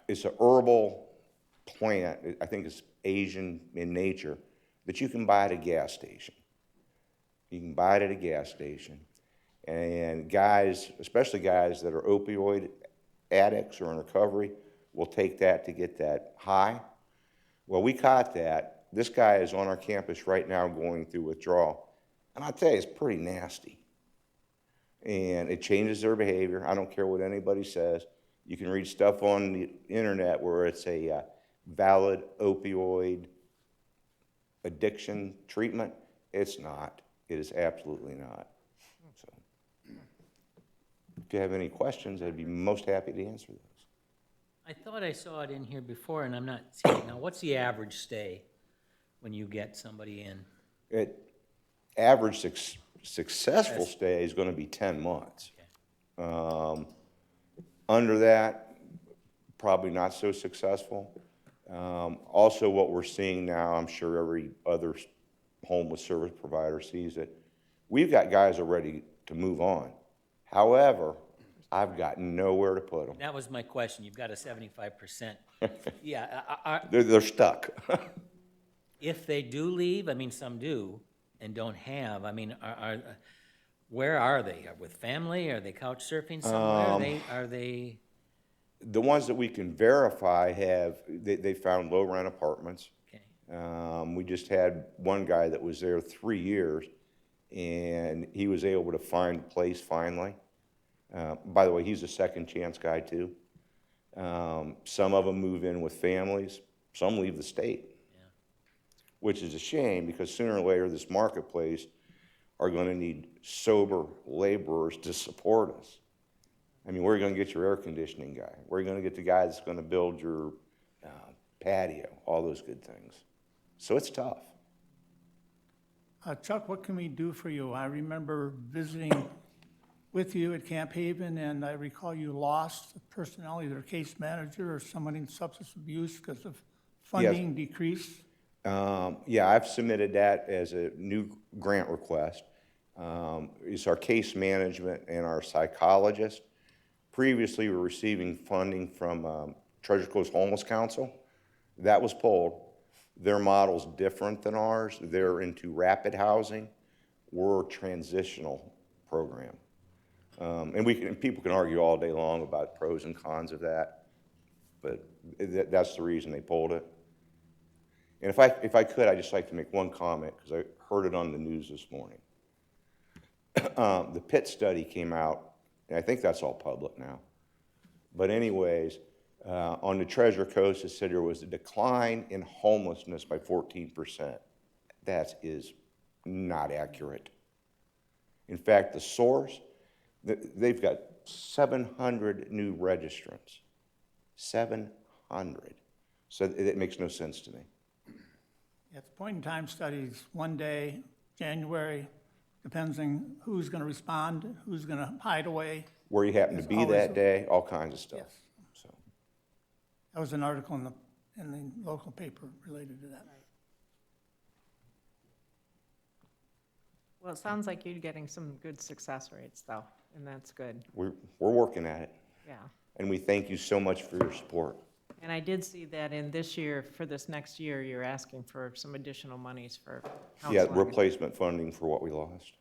herbal plant. I think it's Asian in nature that you can buy at a gas station. You can buy it at a gas station. And guys, especially guys that are opioid addicts or in recovery, will take that to get that high. Well, we caught that. This guy is on our campus right now going through withdrawal. And I'll tell you, it's pretty nasty. And it changes their behavior. I don't care what anybody says. You can read stuff on the internet where it's a valid opioid addiction treatment. It's not. It is absolutely not. So, if you have any questions, I'd be most happy to answer those. I thought I saw it in here before, and I'm not seeing it now. What's the average stay when you get somebody in? Average successful stay is going to be 10 months. Okay. Under that, probably not so successful. Also, what we're seeing now, I'm sure every other homeless service provider sees it, we've got guys are ready to move on. However, I've got nowhere to put them. That was my question. You've got a 75%. Yeah. They're stuck. If they do leave, I mean, some do and don't have, I mean, where are they? With family? Are they couch surfing somewhere? Are they? The ones that we can verify they found low rent apartments. Okay. We just had one guy that was there 3 years, and he was able to find a place finally. By the way, he's a second chance guy too. Some of them move in with families. Some leave the state, which is a shame because sooner or later this marketplace are going to need sober laborers to support us. I mean, where are you going to get your air conditioning guy? Where are you going to get the guy that's going to build your patio? All those good things. So it's tough. Chuck, what can we do for you? I remember visiting with you at Camp Haven, and I recall you lost a personnel, either a case manager or someone in substance abuse because of funding decrease. Yeah, I've submitted that as a new grant request. It's our case management and our psychologist. Previously, we were receiving funding from Treasure Coast Homeless Council. That was pulled. Their model's different than ours. They're into rapid housing. We're a transitional program. And people can argue all day long about pros and cons of that, but that's the reason they pulled it. And if I could, I'd just like to make one comment, because I heard it on the news this morning. The Pitt study came out, and I think that's all public now. But anyways, on the Treasure Coast, it said there was a decline in homelessness by 14%. That is not accurate. In fact, the source, they've got 700 new registrants. 700. So it makes no sense to me. At the point-in-time studies, one day, January, depends on who's going to respond, who's going to hide away. Where you happen to be that day, all kinds of stuff. Yes. So. That was an article in the local paper related to that. Well, it sounds like you're getting some good success rates, though, and that's good. We're working at it. Yeah. And we thank you so much for your support. And I did see that in this year, for this next year, you're asking for some additional monies for Yeah, counseling. replacement funding for what we lost.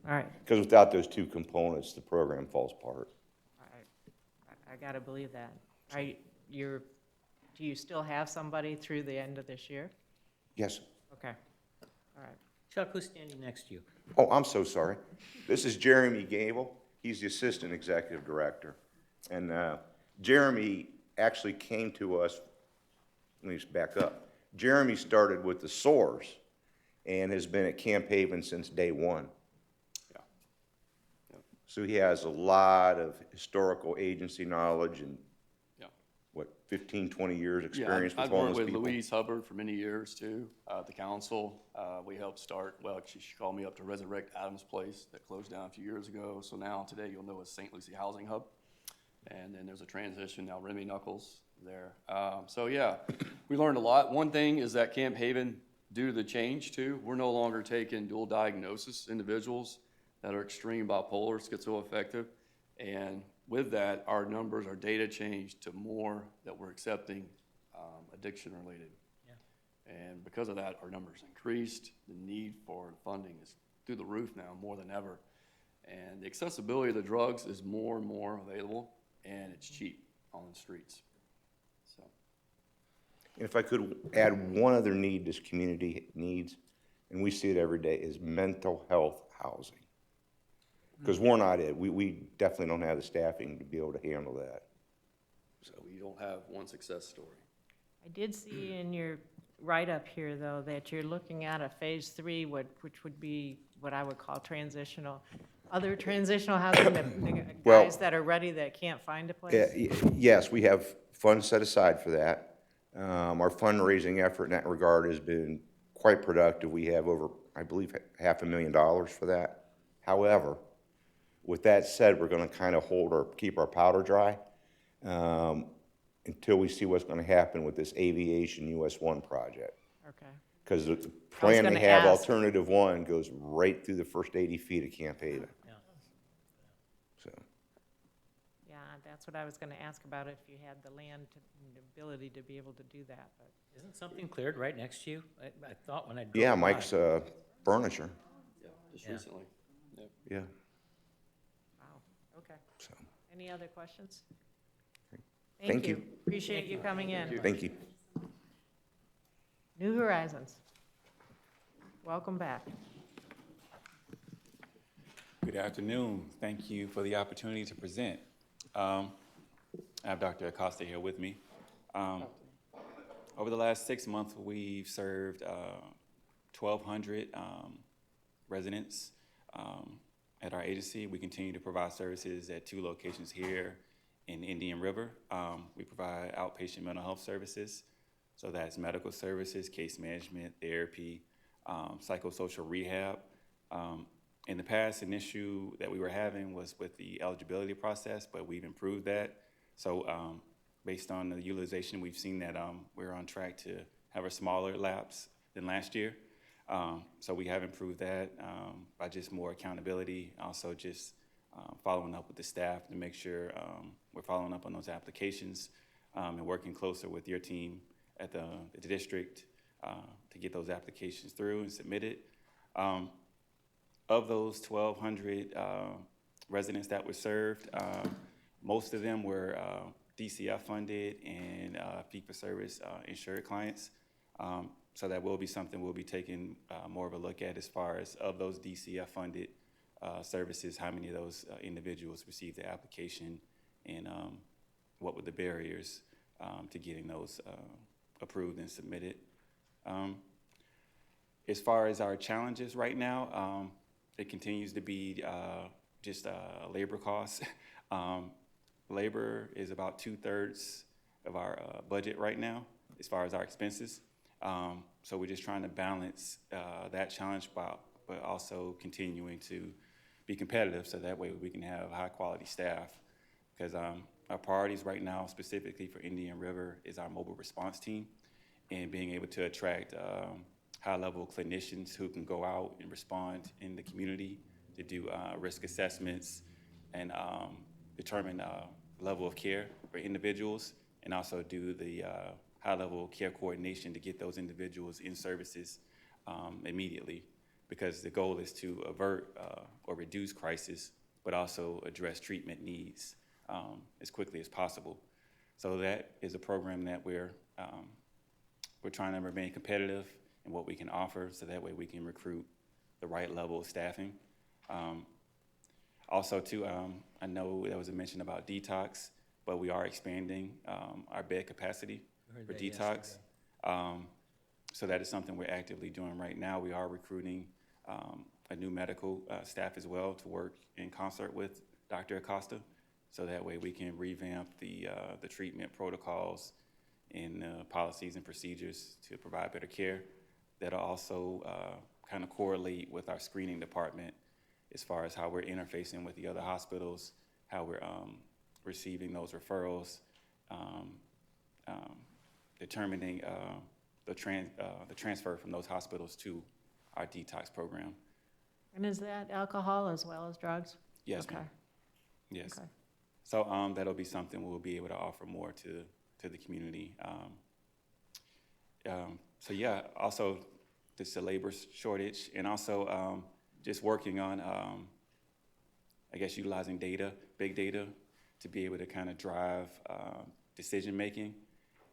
All right, Because without those two components, the program falls apart. all right. I gotta believe that. Do you still have somebody through the end of this year? Yes. Okay, all right. Chuck, who's standing next to you? Oh, I'm so sorry. This is Jeremy Gable. He's the Assistant Executive Director. And Jeremy actually came to us, let me just back up. Jeremy started with the SOARS and has been at Camp Haven since day one. Yeah. So he has a lot of historical agency knowledge and, Yeah. what, 15, 20 years Yeah, experience with I've worked homeless with people? Louise Hubbard for many years too, at the council. We helped start, well, she called me up to resurrect Adams Place that closed down a few years ago. So now today you'll know it's St. Lucie Housing Hub. And then there's a transition now, Remy Knuckles there. So yeah, we learned a lot. One thing is that Camp Haven, due to the change too, we're no longer taking dual diagnosis individuals that are extreme bipolar, schizoaffective. And with that, our numbers, our data changed to more that we're accepting addiction related. And because of that, our numbers increased. The need for funding is through the roof now, more than ever. And the accessibility of the drugs is more and more available, and it's cheap on the streets. So, If I could add one other need this community needs, and we see it every day, is mental health housing. Because we're not it. We definitely don't have the staffing to be able to handle that. so we don't have one success story. I did see in your write-up here, though, that you're looking at a phase 3, which would be what I would call other transitional housing, the Well- guys that are ready that can't find a place? Yes, we have funds set aside for that. Our fundraising effort in that regard has been quite productive. We have over, I believe, $500,000 for that. However, with that said, we're gonna kind of keep our powder dry until we see what's gonna happen with this Aviation US 1 project. Okay. Because the plan they gonna have, ask. Alternative 1, goes right through the first 80 feet of Camp Haven. So, Yeah, that's what I was gonna ask about, if you had the land, the ability to be able to do that, but. Isn't something cleared right next to you? I thought when I drove yeah, by. Mike's furniture, Yeah, just Yeah. recently. Yep. yeah, Wow, okay. so, Any other questions? Thank you. Appreciate you coming in. thank you. New Horizons. Welcome back. Good afternoon. Thank you for the opportunity to present. I have Dr. Acosta here with me. Over the last 6 months, we've served 1,200 residents at our agency. We continue to provide services at 2 locations here in Indian River. We provide outpatient mental health services. So that's medical services, case management, therapy, psychosocial rehab. In the past, an issue that we were having was with the eligibility process, but we've improved that. So based on the utilization, we've seen that we're on track to have a smaller lapse than last year. So we have improved that by just more accountability, also just following up with the staff to make sure we're following up on those applications and working closer with your team at the district to get those applications through and submitted. Of those 1,200 residents that were served, most of them were DCF funded and fee-for-service insured clients. So that will be something we'll be taking more of a look at as far as of those DCF funded services, how many of those individuals received the application and what were the barriers to getting those approved and submitted. As far as our challenges right now, it continues to be just labor costs. Labor is about 2/3 of our budget right now as far as our expenses. So we're just trying to balance that challenge but also continuing to be competitive so that way we can have high quality staff. Because our priorities right now, specifically for Indian River, is our mobile response team and being able to attract high-level clinicians who can go out and respond in the community to do risk assessments and determine level of care for individuals, and also do the high-level care coordination to get those individuals in services immediately, because the goal is to avert or reduce crisis, but also address treatment needs as quickly as possible. So that is a program that we're trying to remain competitive in what we can offer, so that way we can recruit the right level of staffing. Also, too, I know there was a mention about detox, but we are expanding our bed capacity for detox. So that is something we're actively doing right now. We are recruiting a new medical staff as well to work in concert with Dr. Acosta. So that way we can revamp the treatment protocols and policies and procedures to provide better care. That'll also kind of correlate with our screening department as far as how we're interfacing with the other hospitals, how we're receiving those referrals, determining the transfer from those hospitals to our detox program. And is that alcohol as well as drugs? Yes, Okay. ma'am. Yes. Okay. So that'll be something we'll be able to offer more to the community. So yeah, also just the labor shortage, and also just working on, I guess, utilizing data, big data, to be able to kind of drive decision-making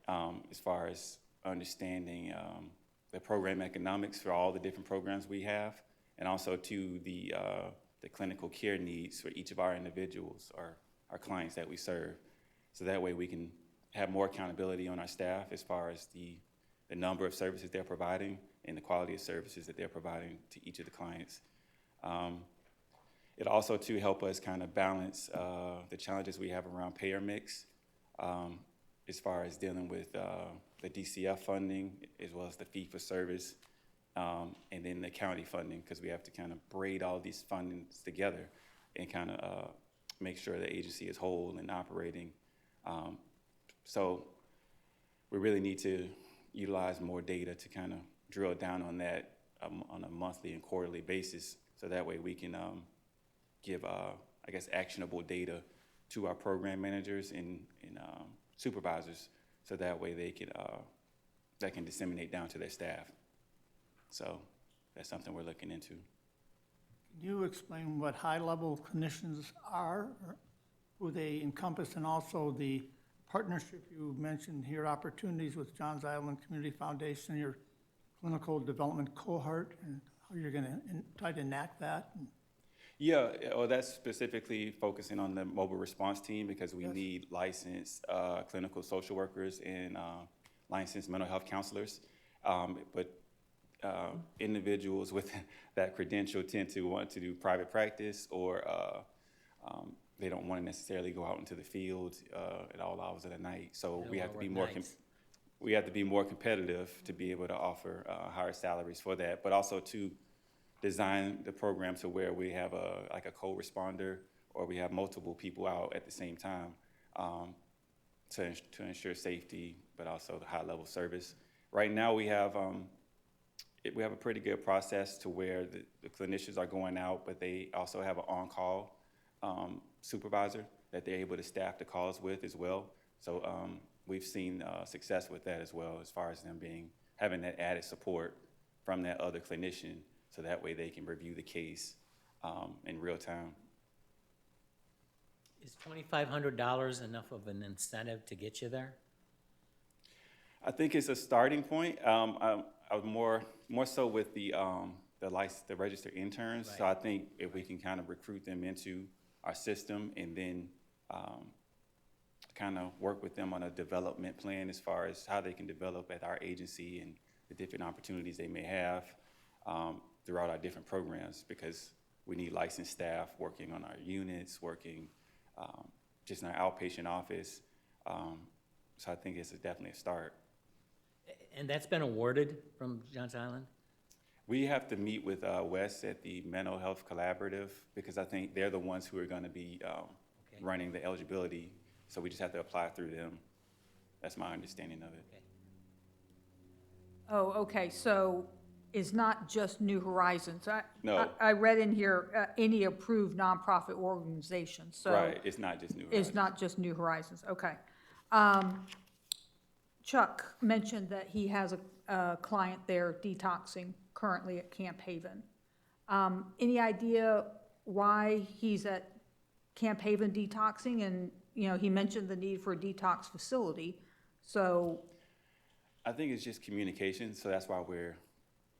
as far as understanding the program economics for all the different programs we have, and also to the clinical care needs for each of our individuals or our clients that we serve. So that way we can have more accountability on our staff as far as the number of services they're providing and the quality of services that they're providing to each of the clients. It also to help us kind of balance the challenges we have around payer mix as far as dealing with the DCF funding as well as the fee for service and then the county funding, because we have to kind of braid all these fundings together and kind of make sure the agency is whole and operating. So we really need to utilize more data to kind of drill down on that on a monthly and quarterly basis, so that way we can give, I guess, actionable data to our program managers and supervisors, so that way they can disseminate down to their staff. So that's something we're looking into. Can you explain what high-level clinicians are, or who they encompass, and also the partnership you mentioned here, opportunities with Johns Island Community Foundation, your clinical development cohort, and how you're going to try to enact that? Yeah, well, that's specifically focusing on the mobile response team, because we Yes. need licensed clinical social workers and licensed mental health counselors. But individuals with that credential tend to want to do private practice, or they don't want to necessarily go out into the field at all hours of the night. So we have to be more we have to be more competitive to be able to offer higher salaries for that, but also to design the program to where we have like a co-responder, or we have multiple people out at the same time to ensure safety, but also the high level service. Right now we have a pretty good process to where the clinicians are going out, but they also have an on-call supervisor that they're able to staff the calls with as well. So we've seen success with that as well, as far as them having that added support from that other clinician, so that way they can review the case in real time. Is $2,500 enough of an incentive to get you there? I think it's a starting point. I was more so with the registered interns. Right. So I think if we can kind of recruit them into our system, and then kind of work with them on a development plan as far as how they can develop at our agency and the different opportunities they may have throughout our different programs, because we need licensed staff working on our units, working just in our outpatient office. So I think it's definitely a start. And that's been awarded from Johns Island? We have to meet with Wes at the Mental Health Collaborative, because I think they're the ones who are going to be running the eligibility. So we just have to apply through them. That's my understanding of it. Okay. Oh, okay, so it's not just New Horizons. No. I read in here, any approved nonprofit organization, so. Right, it's not just New Horizons. It's not just New Horizons, okay. Chuck mentioned that he has a client there detoxing currently at Camp Haven. Any idea why he's at Camp Haven detoxing? And, you know, he mentioned the need for a detox facility, so. I think it's just communication, so that's why we're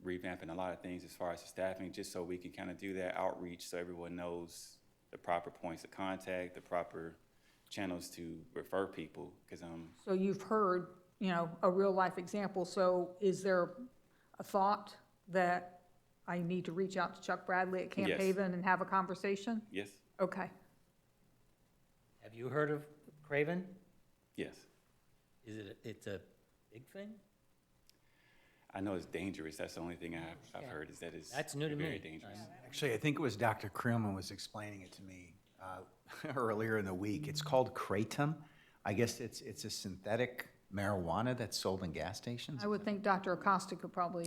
revamping a lot of things as far as the staffing, just so we can kind of do that outreach so everyone knows the proper points of contact, the proper channels to refer people, because So you've heard, you know, a real-life example, so is there a thought that I need to reach out to Chuck Bradley at Camp Yes. Haven and have a conversation? yes, Okay. Have you heard of Craven? yes. It's a big thing? I know it's dangerous. That's the only thing I've heard is that it's That's new to very me. dangerous. Actually, I think it was Dr. Creelman was explaining it to me earlier in the week. It's called Kratom. I guess it's a synthetic marijuana that's sold in gas stations. I would think Dr. Acosta could probably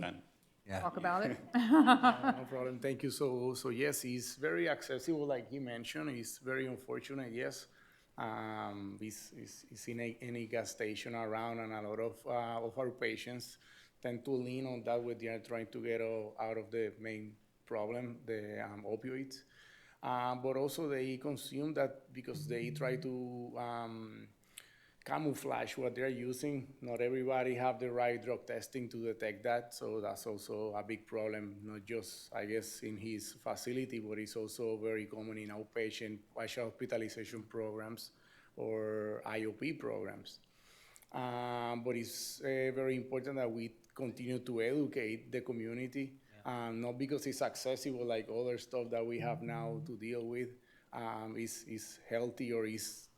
Yeah. talk about it. No problem, thank you. So yes, it's very accessible, like he mentioned. It's very unfortunate, yes. It's in any gas station around, and a lot of our patients tend to lean on that when they are trying to get out of the main problem, the opioids. But also they consume that because they try to camouflage what they're using. Not everybody have the right drug testing to detect that, so that's also a big problem, not just, I guess, in his facility, but it's also very common in outpatient hospitalization programs or IOP programs. But it's very important that we continue to educate the community, not because it's accessible like other stuff that we have now to deal with, is healthy or is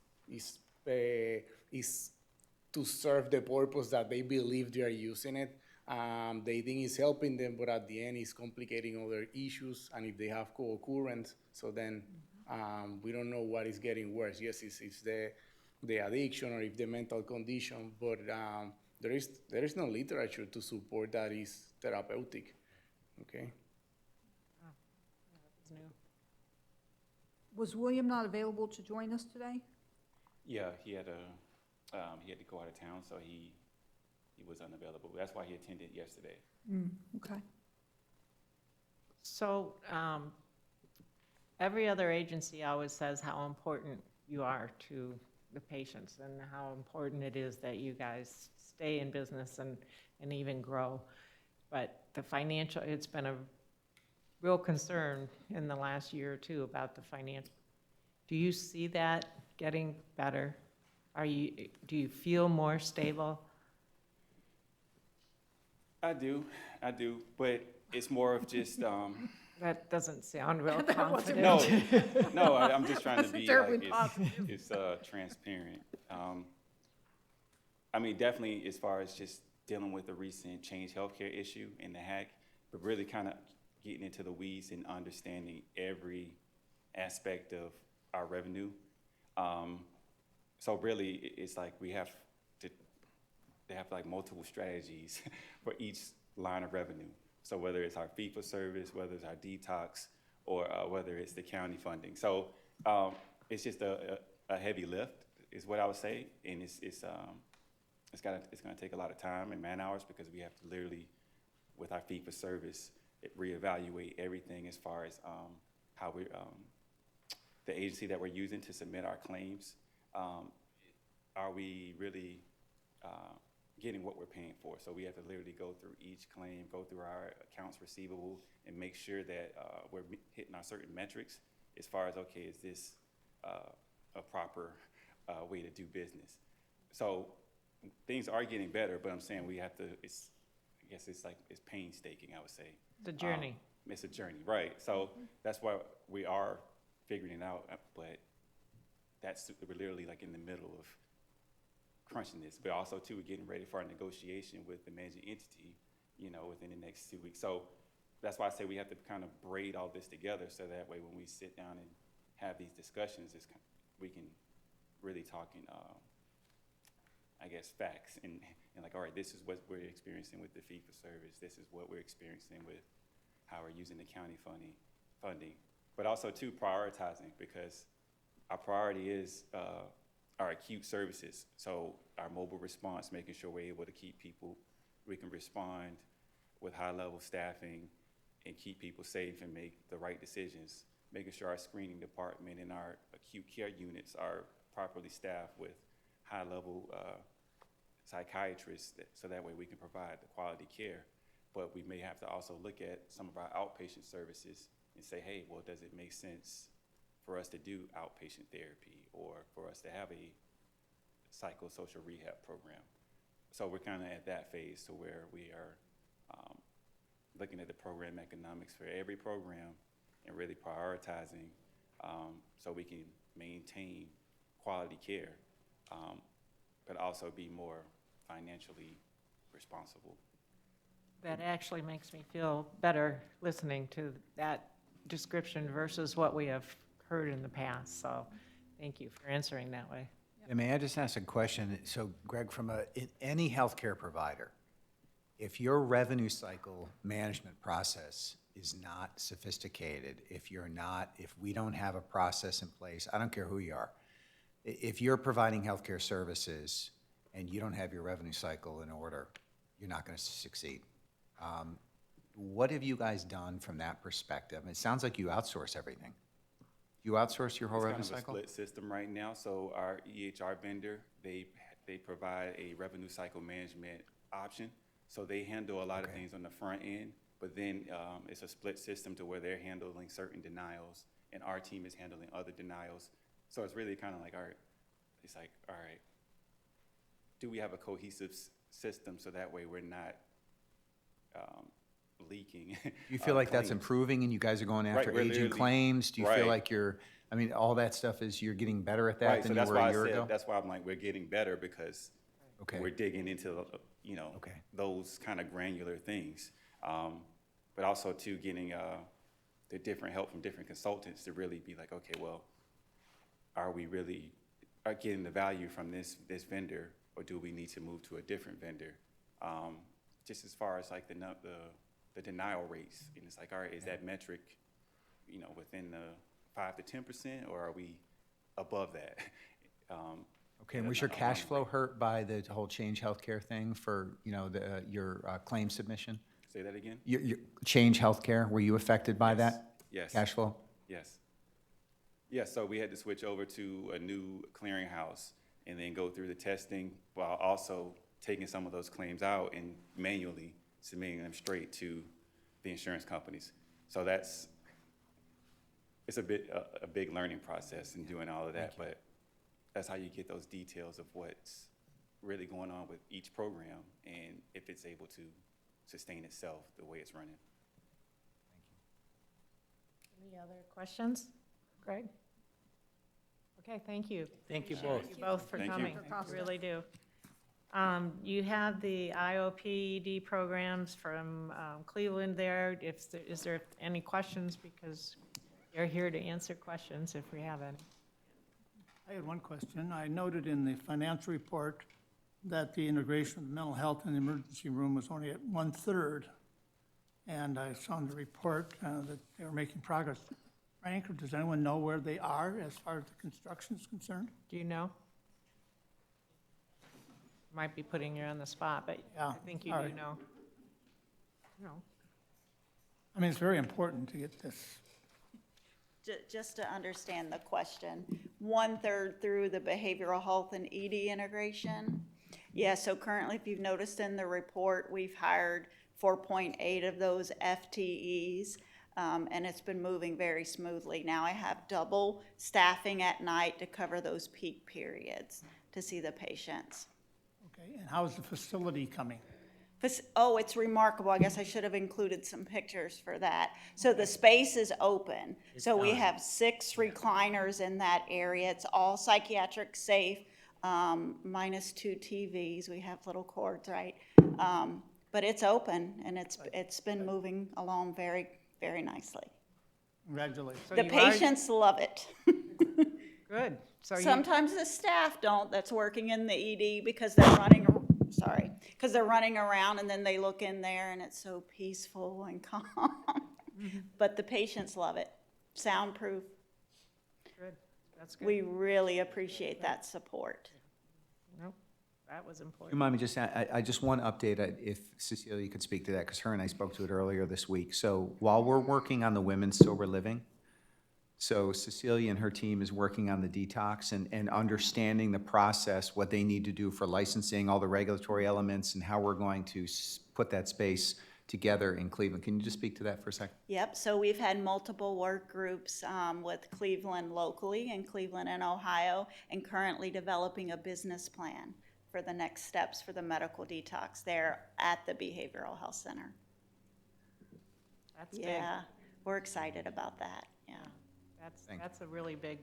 to serve the purpose that they believe they are using it. They think it's helping them, but at the end it's complicating other issues, and if they have co-occurrence, so then we don't know what is getting worse. Yes, it's the addiction or if the mental condition, but there is no literature to support that is therapeutic, okay? Was William not available to join us today? Yeah, he had to go out of town, so he was unavailable. That's why he attended yesterday. Okay. So, every other agency always says how important you are to the patients and how important it is that you guys stay in business and even grow. But the financial, it's been a real concern in the last year or two about the financial. Do you see that getting better? Do you feel more stable? I do, but it's more of just, That doesn't sound real That wasn't confident. no, I'm just trying to Wasn't be terribly like, positive. it's transparent. I mean, definitely as far as just dealing with the recent Change Healthcare issue and the hack, but really kind of getting into the weeds and understanding every aspect of our revenue. So really, it's like we have to have like multiple strategies for each line of revenue. So whether it's our fee-for-service, whether it's our detox, or whether it's the county funding. So it's just a heavy lift, is what I would say, and it's going to take a lot of time and man hours because we have to literally, with our fee-for-service, reevaluate everything as far as how we the agency that we're using to submit our claims. Are we really getting what we're paying for? So we have to literally go through each claim, go through our accounts receivable, and make sure that we're hitting our certain metrics as far as, okay, is this a proper way to do business? So things are getting better, but I'm saying we have to, I guess it's painstaking, I would say. The journey. It's a journey, right. So that's why we are figuring it out, but we're literally like in the middle of crunching this, but also too, we're getting ready for our negotiation with the managing entity, within the next 2 weeks. So that's why I say we have to kind of braid all this together so that way when we sit down and have these discussions, we can really talk in, I guess, facts and like, all right, this is what we're experiencing with the fee-for-service. This is what we're experiencing with how we're using the county funding, but also too prioritizing, because our priority is our acute services. So our mobile response, making sure we're able to keep people, we can respond with high-level staffing and keep people safe and make the right decisions, making sure our screening department and our acute care units are properly staffed with high-level psychiatrists, so that way we can provide the quality care. But we may have to also look at some of our outpatient services and say, hey, well, does it make sense for us to do outpatient therapy or for us to have a psychosocial rehab program. So we're kind of at that phase to where we are looking at the program economics for every program and really prioritizing so we can maintain quality care, but also be more financially responsible. That actually makes me feel better listening to that description versus what we have heard in the past. So thank you for answering that way. And may I just ask a question? So Greg, from any healthcare provider, if your revenue cycle management process is not sophisticated, if we don't have a process in place, I don't care who you are, if you're providing healthcare services and you don't have your revenue cycle in order, you're not going to succeed. What have you guys done from that perspective? It sounds like you outsource everything. You outsource your whole revenue cycle? It's kind of a split system right now. So our EHR vendor, they provide a revenue cycle management option. So they handle a lot of things on the front end, but then it's a split system to where they're handling certain denials and our team is handling other denials. So it's really kind of like, all right, do we have a cohesive system so that way we're not leaking? You feel like that's improving and you guys are going after we're aging literally- claims? Do you feel right. like all that stuff you're getting better at that than you were a year ago? That's why I'm like, we're getting better because we're digging into, those kind of granular things. But also too, getting the different help from different consultants to really be like, okay, well, are we really getting the value from this vendor, or do we need to move to a different vendor? Just as far as like the denial rates, and it's like, all right, is that metric, within the 5 to 10%, or are we above that? Okay, and was your cash flow hurt by the whole Change Healthcare thing for, your claim submission? Say that again? Your Change Healthcare, were you affected by that? Yes. Cash flow? Yes. Yes, so we had to switch over to a new clearinghouse and then go through the testing while also taking some of those claims out and manually submitting them straight to the insurance companies. So it's a big learning process in doing all of that, but that's how you get those details of what's really going on with each program and if it's able to sustain itself the way it's running. Any other questions? Greg? Okay, thank you. Thank you Appreciate both. You both for Thank you. coming. I really do. You have the IOPD programs from Cleveland there. Is there any questions? Because you're here to answer questions if we have any. I had one question. I noted in the financial report that the integration of mental health in the emergency room was only at 1/3. And I saw in the report that they were making progress. Frank, or does anyone know where they are as far as the construction is concerned? Do you know? Might be putting you on the spot, but Yeah, I think you all do right. know. No. I mean, it's very important to get this. Just to understand the question, 1/3 through the behavioral health and ED integration? Yeah, so currently, if you've noticed in the report, we've hired 4.8 of those FTEs, and it's been moving very smoothly. Now I have double staffing at night to cover those peak periods to see the patients. Okay, and how is the facility coming? Oh, it's remarkable. I guess I should have included some pictures for that. So the space is open. So we have 6 recliners in that area. It's all psychiatric safe, minus 2 TVs. We have little cords, right? But it's open, and it's been moving along very, very nicely. Congratulations. So The you are- patients love it. Good. So you, Sometimes the staff don't, that's working in the ED, because they're running around, and then they look in there and it's so peaceful and calm. But the patients love it. Soundproof. good. That's good. We really appreciate that support. Nope, that was You important. mind me just, I just want to update, if Cecilia could speak to that, because her and I spoke to it earlier this week. So while we're working on the women's sober living, so Cecilia and her team is working on the detox and understanding the process, what they need to do for licensing, all the regulatory elements, and how we're going to put that space together in Cleveland. Can you just speak to that for a second? Yep, so we've had multiple work groups with Cleveland locally in Cleveland and Ohio, and currently developing a business plan for the next steps for the medical detox there at the Behavioral Health Center. That's big. Yeah, we're excited about that, yeah. That's a really big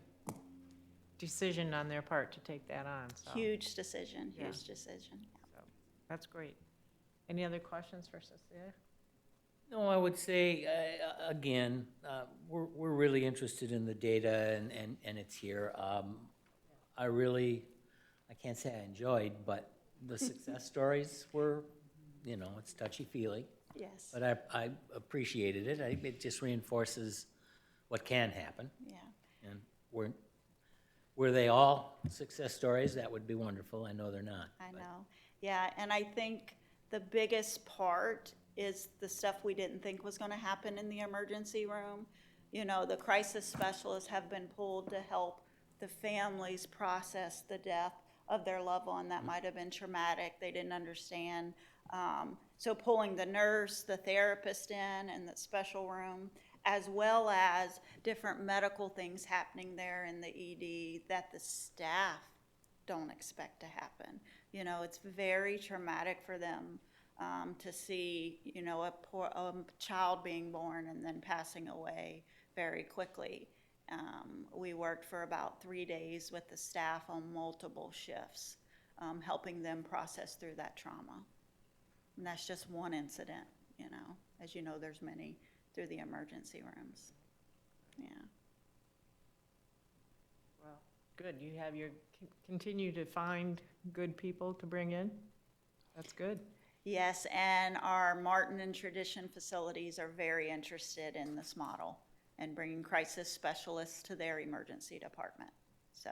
decision on their part to take that on, so. Huge decision, Yeah. huge decision. So, that's great. Any other questions for Cecilia? No, I would say, again, we're really interested in the data and it's here. I can't say I enjoyed, but the success stories were, it's touchy-feely. Yes. But I appreciated it. It just reinforces what can happen. Yeah. And were they all success stories? That would be wonderful. I know they're not. I know, yeah, and I think the biggest part is the stuff we didn't think was gonna happen in the emergency room. The crisis specialists have been pulled to help the families process the death of their loved one that might have been traumatic, they didn't understand. So pulling the nurse, the therapist in, and the special room, as well as different medical things happening there in the ED that the staff don't expect to happen. It's very traumatic for them to see, a child being born and then passing away very quickly. We worked for about 3 days with the staff on multiple shifts, helping them process through that trauma. And that's just one incident, As you know, there's many through the emergency rooms. Yeah. Well, good. You have continue to find good people to bring in? That's good. Yes, and our Martin and Tradition facilities are very interested in this model and bringing crisis specialists to their emergency department. So,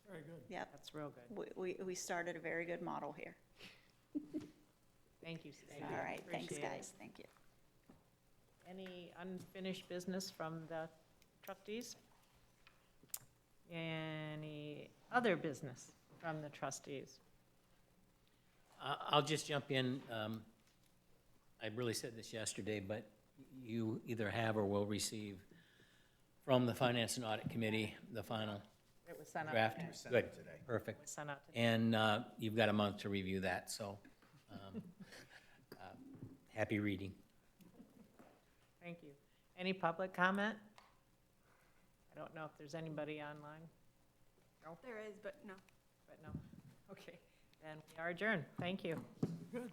Very good. yep, That's real good. we started a very good model here. Thank you, Cecilia. All right, thanks, Appreciate it. guys, thank you. Any unfinished business from the trustees? Any other business from the trustees? I'll just jump in. I really said this yesterday, but you either have or will receive from the Finance and Audit Committee the final It was sent out draft. today. Good, It perfect. was sent out today. And you've got a month to review that, so happy reading. Thank you. Any public comment? I don't know if there's anybody online. No? There is, but no. But no. Okay, then we are adjourned. Thank you. Good.